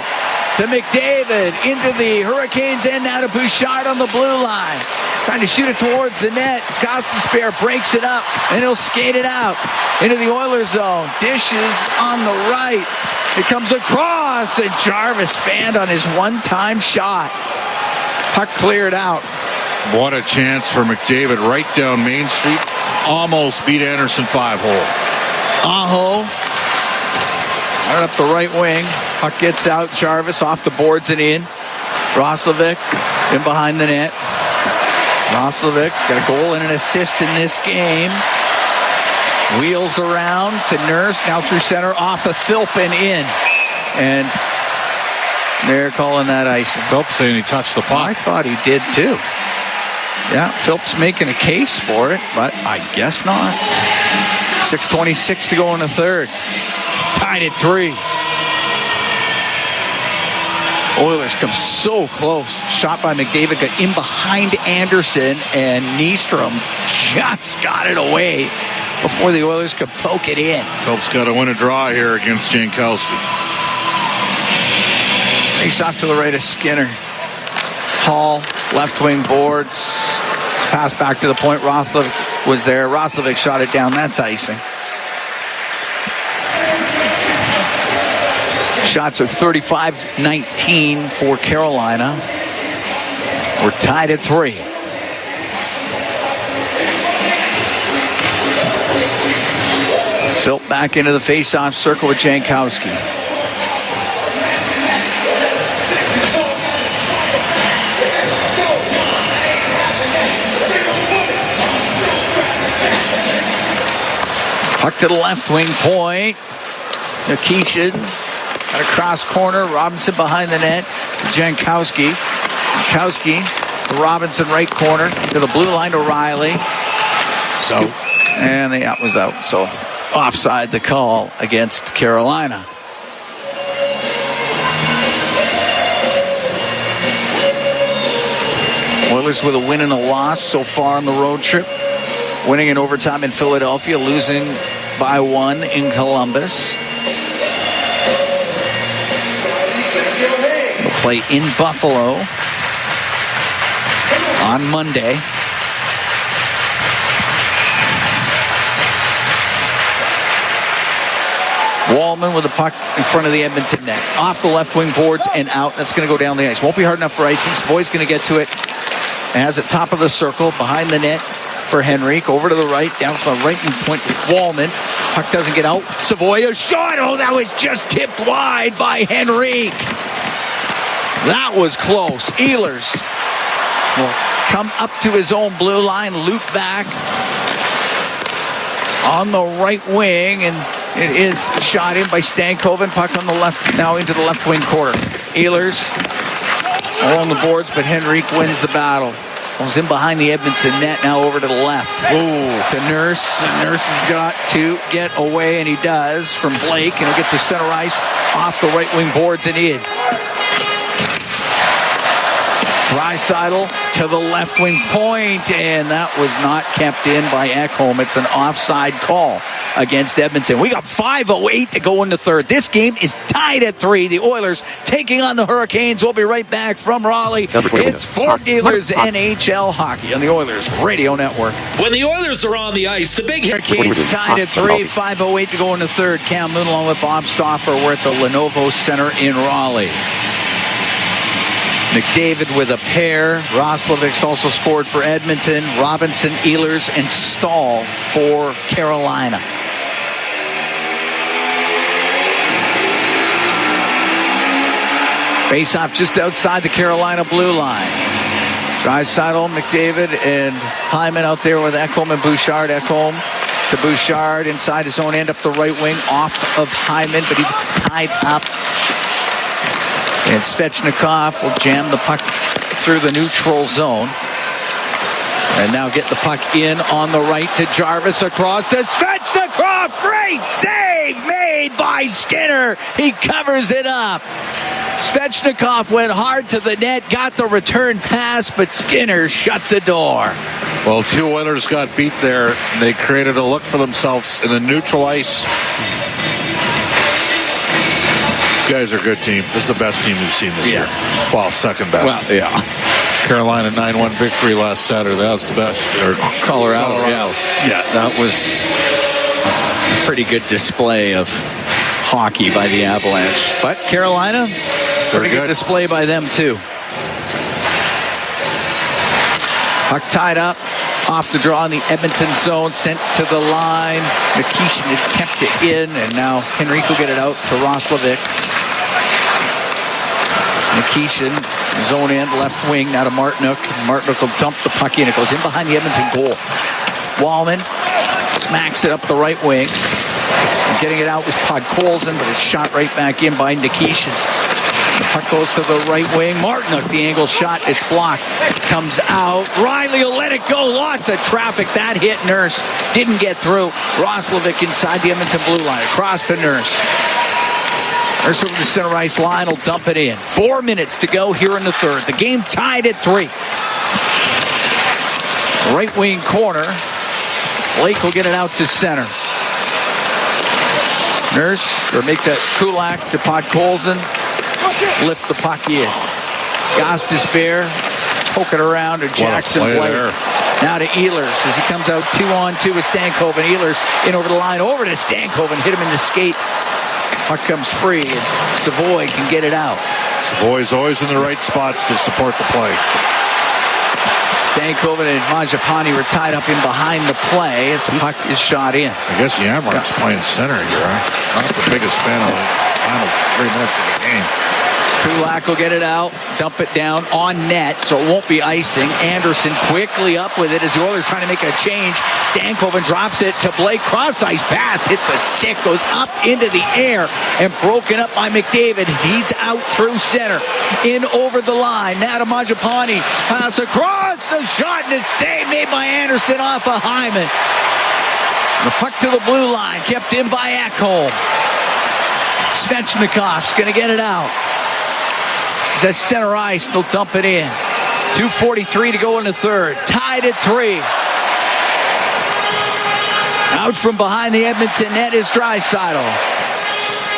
Speaker 4: to McDavid into the Hurricanes end. Now to Bouchard on the blue line. Trying to shoot it towards the net. Gostisbehere breaks it up and he'll skate it out into the Oilers zone. Dishes on the right. It comes across and Jarvis fanned on his one-time shot. Puck cleared out.
Speaker 5: What a chance for McDavid right down Main Street. Almost beat Anderson 5-hole.
Speaker 4: Aho. Right up the right wing. Puck gets out. Jarvis off the boards and in. Roslovic in behind the net. Roslovic's got a goal and an assist in this game. Wheels around to Nurse. Now through center. Off of Philp and in. And they're calling that icing.
Speaker 5: Philp saying he touched the puck.
Speaker 4: I thought he did too. Yeah, Philp's making a case for it, but I guess not. 6:26 to go in the third. Tied at 3. Oilers come so close. Shot by McDavid, got in behind Anderson, and Nystrom just got it away before the Oilers could poke it in.
Speaker 5: Phelps got to win a draw here against Jankowski.
Speaker 4: Face off to the right of Skinner. Hall, left wing boards. It's passed back to the point. Roslovic was there. Roslovic shot it down. That's icing. Shots are 35-19 for Carolina. We're tied at 3. Phil back into the face-off circle with Jankowski. Puck to the left wing point. Nikishin. Got a cross corner. Robinson behind the net. Jankowski. Jankowski. Robinson right corner. To the blue line to Riley. So, and the out was out. So offside the call against Carolina. Oilers with a win and a loss so far on the road trip. Winning in overtime in Philadelphia. Losing by 1 in Columbus. Play in Buffalo on Monday. Wallman with the puck in front of the Edmonton net. Off the left wing boards and out. That's going to go down the ice. Won't be hard enough for icing. Savoy's going to get to it. And has it top of the circle behind the net for Henrique. Over to the right. Down to the right wing point with Wallman. Puck doesn't get out. Savoy a shot. Oh, that was just tipped wide by Henrique. That was close. Ehlers will come up to his own blue line, loop back on the right wing, and it is shot in by Stankoven. Puck on the left, now into the left wing corner. Ehlers along the boards, but Henrique wins the battle. Goes in behind the Edmonton net, now over to the left. Ooh, to Nurse. Nurse has got to get away, and he does, from Blake, and he'll get to center ice off the right wing boards and in. Draicidl to the left wing point, and that was not kept in by Ekholm. It's an offside call against Edmonton. We got 5:08 to go in the third. This game is tied at 3. The Oilers taking on the Hurricanes. We'll be right back from Raleigh. It's Ford Dealers NHL Hockey on the Oilers Radio Network.
Speaker 6: When the Oilers are on the ice, the big
Speaker 4: Hurricanes tied at 3. 5:08 to go in the third. Cam Moon along with Bob Stauffer. We're at the Lenovo Center in Raleigh. McDavid with a pair. Roslovic's also scored for Edmonton. Robinson, Ehlers, and Stahl for Carolina. Face-off just outside the Carolina blue line. Draicidl, McDavid, and Hyman out there with Ekholm and Bouchard. Ekholm to Bouchard inside his own end up the right wing off of Hyman, but he was tied up. And Svechnikov will jam the puck through the neutral zone. And now get the puck in on the right to Jarvis across to Svechnikov. Great save made by Skinner. He covers it up. Svechnikov went hard to the net, got the return pass, but Skinner shut the door.
Speaker 5: Well, 2 Oilers got beat there. They created a look for themselves in the neutral ice. These guys are a good team. This is the best team we've seen this year. Well, second best.
Speaker 4: Well, yeah.
Speaker 5: Carolina 9-1 victory last Saturday. That's the best. Or
Speaker 4: Colorado. Yeah, that was a pretty good display of hockey by the Avalanche. But Carolina, pretty good display by them too. Puck tied up. Off the draw in the Edmonton zone, sent to the line. Nikishin had kept it in, and now Henrique will get it out to Roslovic. Nikishin, zone end, left wing, now to Martinook. Martinook will dump the puck in. It goes in behind the Edmonton goal. Wallman smacks it up the right wing. And getting it out was Podkolzin, but it's shot right back in by Nikishin. The puck goes to the right wing. Martinook, the angle shot. It's blocked. Comes out. Riley will let it go. Lots of traffic. That hit Nurse. Didn't get through. Roslovic inside the Edmonton blue line. Across to Nurse. There's over the center ice line. Will dump it in. 4 minutes to go here in the third. The game tied at 3. Right wing corner. Blake will get it out to center. Nurse, or make that Kulak to Podkolzin. Lift the puck in. Gostisbehere, poke it around to Jackson Blake. Now to Ehlers as he comes out 2-on-2 with Stankoven. Ehlers in over the line, over to Stankoven, hit him in the skate. Puck comes free, and Savoy can get it out.
Speaker 5: Savoy's always in the right spots to support the play.
Speaker 4: Stankoven and Mangiapane were tied up in behind the play as the puck is shot in.
Speaker 5: I guess Janmark's playing center here. Not the biggest fan of the final 3 minutes of the game.
Speaker 4: Kulak will get it out, dump it down on net, so it won't be icing. Anderson quickly up with it as the Oilers trying to make a change. Stankoven drops it to Blake. Cross-ice pass, hits a stick, goes up into the air, and broken up by McDavid. He's out through center, in over the line. Now to Mangiapane, pass across, a shot and a save made by Anderson off of Hyman. The puck to the blue line, kept in by Ekholm. Svechnikov's going to get it out. He's at center ice, they'll dump it in. 2:43 to go in the third. Tied at 3. Out from behind the Edmonton net is Draicidl.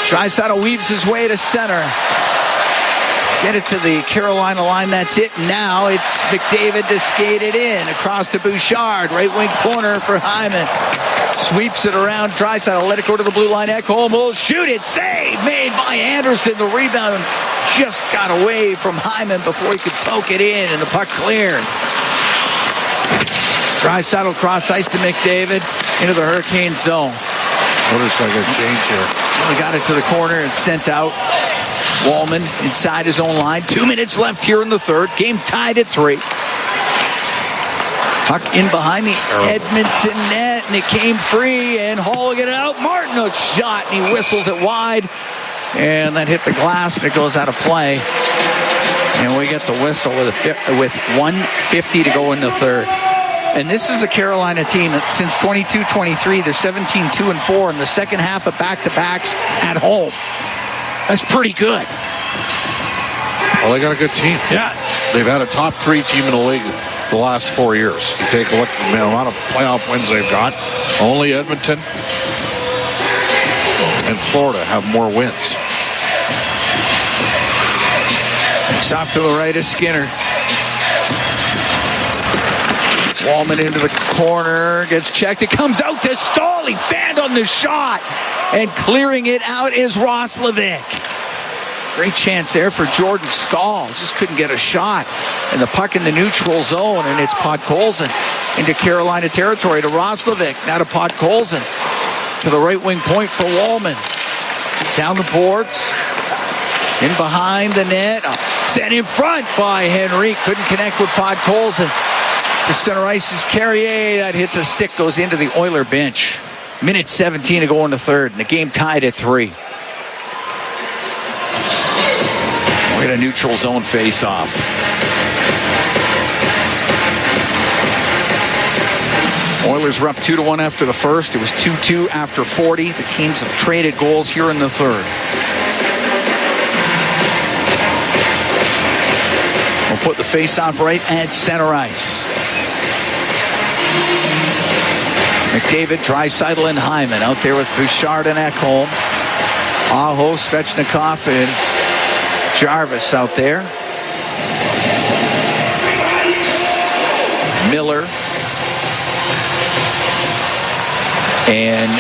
Speaker 4: Draicidl weaves his way to center. Get it to the Carolina line, that's it. Now it's McDavid to skate it in. Across to Bouchard, right wing corner for Hyman. Sweeps it around Draicidl, let it go to the blue line. Ekholm will shoot it, save made by Anderson. The rebound just got away from Hyman before he could poke it in, and the puck cleared. Draicidl cross ice to McDavid into the Hurricane zone.
Speaker 5: Oilers got to get a change here.
Speaker 4: Well, got it to the corner and sent out. Wallman inside his own line. 2 minutes left here in the third. Game tied at 3. Puck in behind the Edmonton net, and it came free, and Hall will get it out. Martinook shot, and he whistles it wide, and that hit the glass, and it goes out of play. And we get the whistle with 1:50 to go in the third. And this is a Carolina team that since 22-23, they're 17-2-4 in the second half of back-to-backs at home. That's pretty good.
Speaker 5: Well, they got a good team.
Speaker 4: Yeah.
Speaker 5: They've had a top 3 team in the league the last 4 years. You take a look at the amount of playoff wins they've got. Only Edmonton and Florida have more wins.
Speaker 4: It's off to the right of Skinner. Wallman into the corner, gets checked. It comes out to Stahl. He fanned on the shot. And clearing it out is Roslovic. Great chance there for Jordan Stahl. Just couldn't get a shot. And the puck in the neutral zone, and it's Podkolzin into Carolina territory to Roslovic. Now to Podkolzin. To the right wing point for Wallman. Down the boards. In behind the net. Sent in front by Henry. Couldn't connect with Podkolzin. To center ice is Carrier. That hits a stick, goes into the Oiler bench. Minute 17 to go in the third, and the game tied at 3. We had a neutral zone face-off. Oilers were up 2-1 after the first. It was 2-2 after 40. The teams have traded goals here in the third. We'll put the face-off right at center ice. McDavid, Draicidl, and Hyman out there with Bouchard and Ekholm. Aho, Svechnikov, and Jarvis out there. Miller and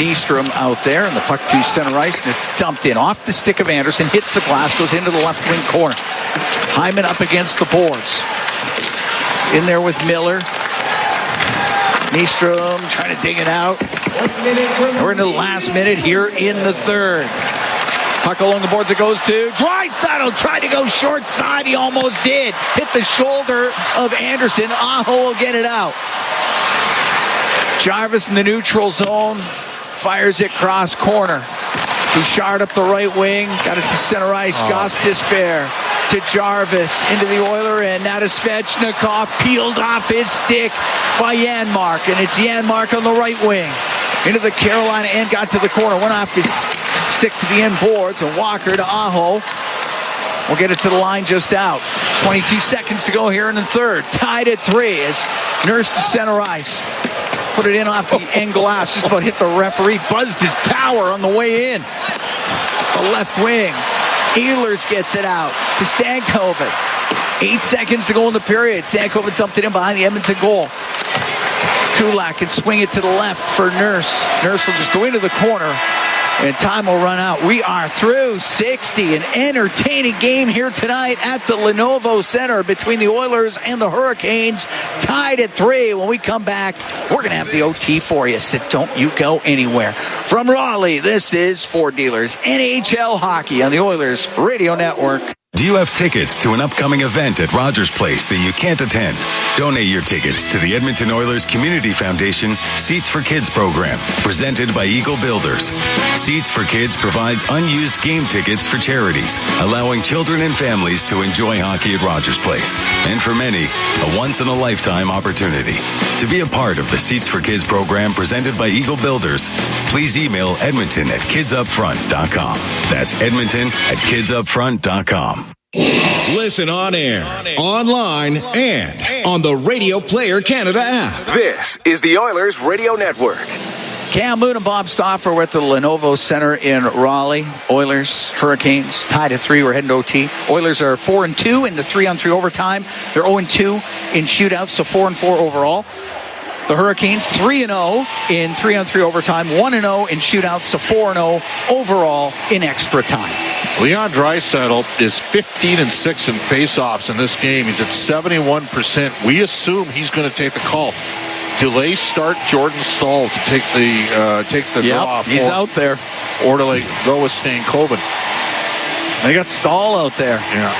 Speaker 4: Nystrom out there, and the puck to center ice, and it's dumped in off the stick of Anderson, hits the glass, goes into the left wing corner. Hyman up against the boards. In there with Miller. Nystrom trying to dig it out. We're in the last minute here in the third. Puck along the boards, it goes to Draicidl. Tried to go short side. He almost did. Hit the shoulder of Anderson. Aho will get it out. Jarvis in the neutral zone. Fires it cross corner. Bouchard up the right wing. Got it to center ice. Gostisbehere to Jarvis into the Oiler end. Now to Svechnikov. Peeled off his stick by Janmark. And it's Janmark on the right wing. Into the Carolina end. Got to the corner. Went off his Stick to the end boards, and Walker to Aho. We'll get it to the line just out. 22 seconds to go here in the third. Tied at 3 as Nurse to center ice. Put it in off the end glass. Just about hit the referee. Buzzed his tower on the way in. The left wing. Ehlers gets it out to Stankoven. 8 seconds to go in the period. Stankoven dumped it in behind the Edmonton goal. Kulak can swing it to the left for Nurse. Nurse will just go into the corner, and time will run out. We are through 60. An entertaining game here tonight at the Lenovo Center between the Oilers and the Hurricanes. Tied at 3. When we come back, we're going to have the OT for you. So don't you go anywhere. From Raleigh, this is Ford Dealers NHL Hockey on the Oilers Radio Network.
Speaker 9: Do you have tickets to an upcoming event at Rogers Place that you can't attend? Donate your tickets to the Edmonton Oilers Community Foundation Seats for Kids program, presented by Eagle Builders. Seats for Kids provides unused game tickets for charities, allowing children and families to enjoy hockey at Rogers Place. And for many, a once-in-a-lifetime opportunity. To be a part of the Seats for Kids program presented by Eagle Builders, please email edmonton@kidsupfront.com. That's edmonton@kidsupfront.com.
Speaker 3: Listen on air, online, and on the Radio Player Canada app.
Speaker 10: This is the Oilers Radio Network.
Speaker 4: Cam Moon and Bob Stauffer were at the Lenovo Center in Raleigh. Oilers, Hurricanes, tied at 3. We're heading to OT. Oilers are 4-2 in the 3-on-3 overtime. They're 0-2 in shootouts, so 4-4 overall. The Hurricanes 3-0 in 3-on-3 overtime, 1-0 in shootouts, so 4-0 overall in extra time.
Speaker 5: Leon Draicidl is 15-6 in faceoffs in this game. He's at 71%. We assume he's going to take the call. Delay start Jordan Staal to take the draw.
Speaker 4: He's out there.
Speaker 5: Or to go with Stankoven.
Speaker 4: They got Staal out there.
Speaker 5: Yeah.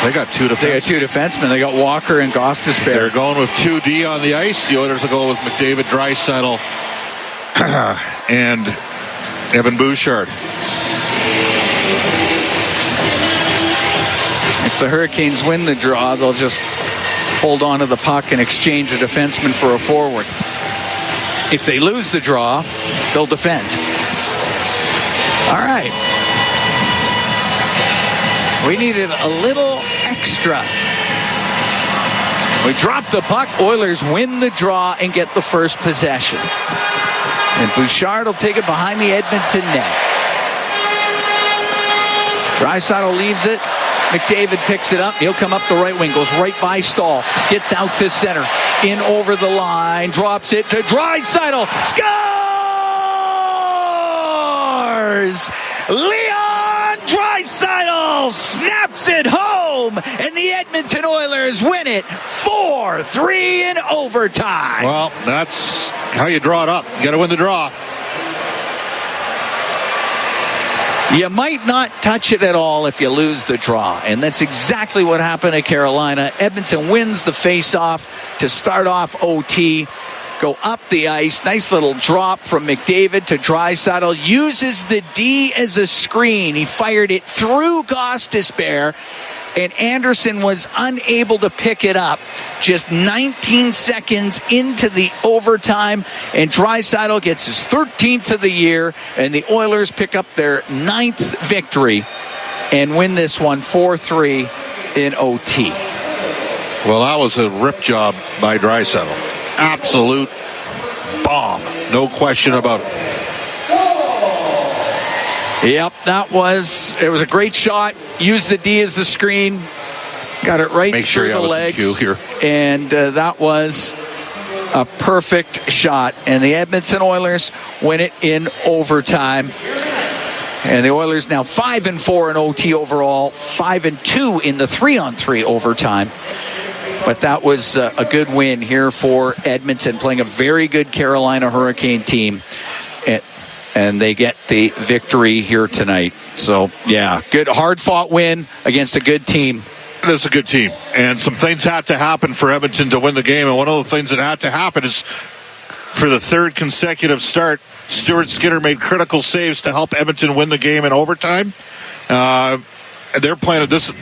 Speaker 5: They got two defensemen.
Speaker 4: They got Walker and Gostisbehere.
Speaker 5: They're going with 2D on the ice. The Oilers will go with McDavid, Draicidl, and Evan Bouchard.
Speaker 4: If the Hurricanes win the draw, they'll just hold on to the puck and exchange a defenseman for a forward. If they lose the draw, they'll defend. All right. We needed a little extra. We drop the puck. Oilers win the draw and get the first possession. And Bouchard will take it behind the Edmonton net. Draicidl leaves it. McDavid picks it up. He'll come up the right wing. Goes right by Staal. Gets out to center. In over the line. Drops it to Draicidl. Scores! Leon Draicidl snaps it home, and the Edmonton Oilers win it 4-3 in overtime.
Speaker 5: Well, that's how you draw it up. You got to win the draw.
Speaker 4: You might not touch it at all if you lose the draw, and that's exactly what happened at Carolina. Edmonton wins the face-off to start off OT. Go up the ice. Nice little drop from McDavid to Draicidl. Uses the D as a screen. He fired it through Gostisbehere, and Anderson was unable to pick it up. Just 19 seconds into the overtime, and Draicidl gets his 13th of the year, and the Oilers pick up their 9th victory and win this one 4-3 in OT.
Speaker 5: Well, that was a rip job by Draicidl. Absolute bomb. No question about it.
Speaker 4: Yep, it was a great shot. Used the D as the screen. Got it right through the legs.
Speaker 5: Here.
Speaker 4: And that was a perfect shot. And the Edmonton Oilers win it in overtime. And the Oilers now 5-4 in OT overall, 5-2 in the 3-on-3 overtime. But that was a good win here for Edmonton, playing a very good Carolina Hurricane team. And they get the victory here tonight. So, yeah, good, hard-fought win against a good team.
Speaker 5: It is a good team. And some things had to happen for Edmonton to win the game. And one of the things that had to happen is for the third consecutive start, Stuart Skinner made critical saves to help Edmonton win the game in overtime. They're playing at this,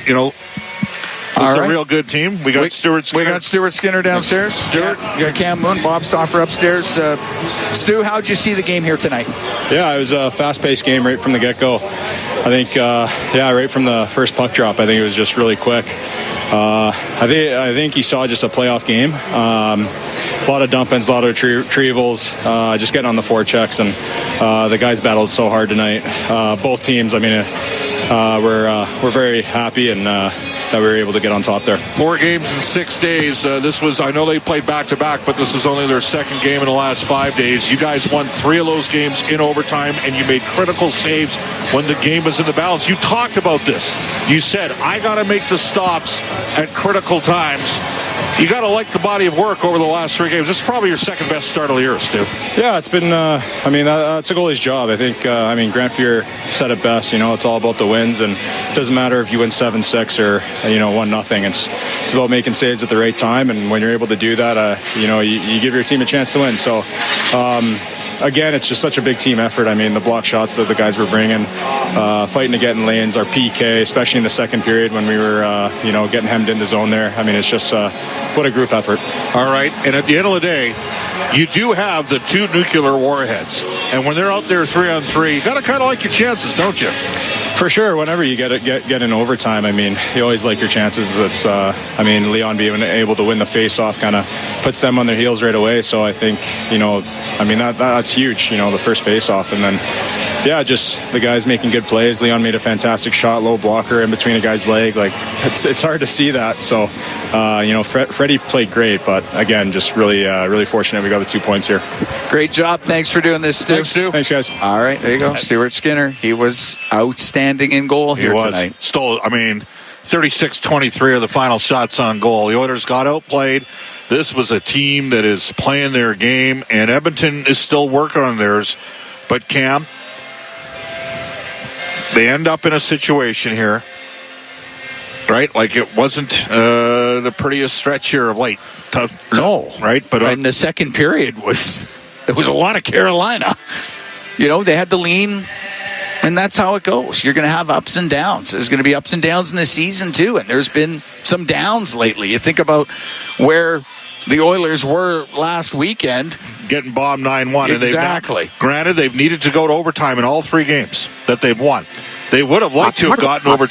Speaker 5: This is a real good team. We got Stuart Skinner.
Speaker 4: We got Stuart Skinner downstairs. Stuart, you got Cam Moon, Bob Stauffer upstairs. Stu, how'd you see the game here tonight?
Speaker 11: Yeah, it was a fast-paced game right from the get-go. I think, right from the first puck drop, I think it was just really quick. I think you saw just a playoff game. A lot of dump-ins, a lot of retrievals, just getting on the forechecks, and the guys battled so hard tonight. Both teams, I mean, we're very happy and that we were able to get on top there.
Speaker 5: 4 games in 6 days. This was, I know they played back-to-back, but this was only their second game in the last 5 days. You guys won 3 of those games in overtime, and you made critical saves when the game was in the balance. You talked about this. You said, I got to make the stops at critical times. You got to like the body of work over the last 3 games. This is probably your second best start of the year, Stu.
Speaker 11: Yeah, it's been, that's a goalie's job. I think, Grant Fuhr said it best. It's all about the wins, and it doesn't matter if you win 7-6 or, 1-0. It's about making saves at the right time, and when you're able to do that, you give your team a chance to win. So, again, it's just such a big team effort. I mean, the block shots that the guys were bringing, fighting to get in lanes, our PK, especially in the second period when we were, getting hemmed into zone there. I mean, it's just what a group effort.
Speaker 5: All right, and at the end of the day, you do have the 2 nuclear warheads, and when they're out there 3-on-3, you got to kind of like your chances, don't you?
Speaker 11: For sure, whenever you get in overtime, I mean, you always like your chances. It's, Leon being able to win the face-off kind of puts them on their heels right away. So I think, that's huge, the first face-off. And then, just the guys making good plays. Leon made a fantastic shot, low blocker in between a guy's leg. Like, it's hard to see that. So, Freddie played great, but again, just really fortunate we got the 2 points here.
Speaker 4: Great job. Thanks for doing this, Stu.
Speaker 5: Thanks, Stu.
Speaker 11: Thanks, guys.
Speaker 4: All right, there you go. Stuart Skinner. He was outstanding in goal here tonight.
Speaker 5: Stole, 36-23 are the final shots on goal. The Oilers got outplayed. This was a team that is playing their game, and Edmonton is still working on theirs. But, Cam, they end up in a situation here, right? Like it wasn't the prettiest stretch here of late.
Speaker 4: No.
Speaker 5: Right? But
Speaker 4: and the second period was a lot of Carolina. They had the lean, and that's how it goes. You're going to have ups and downs. There's going to be ups and downs in the season, too, and there's been some downs lately. You think about where the Oilers were last weekend.
Speaker 5: Getting bombed 9-1.
Speaker 4: Exactly.
Speaker 5: Granted, they've needed to go to overtime in all 3 games that they've won. They would have liked to have gotten overtime.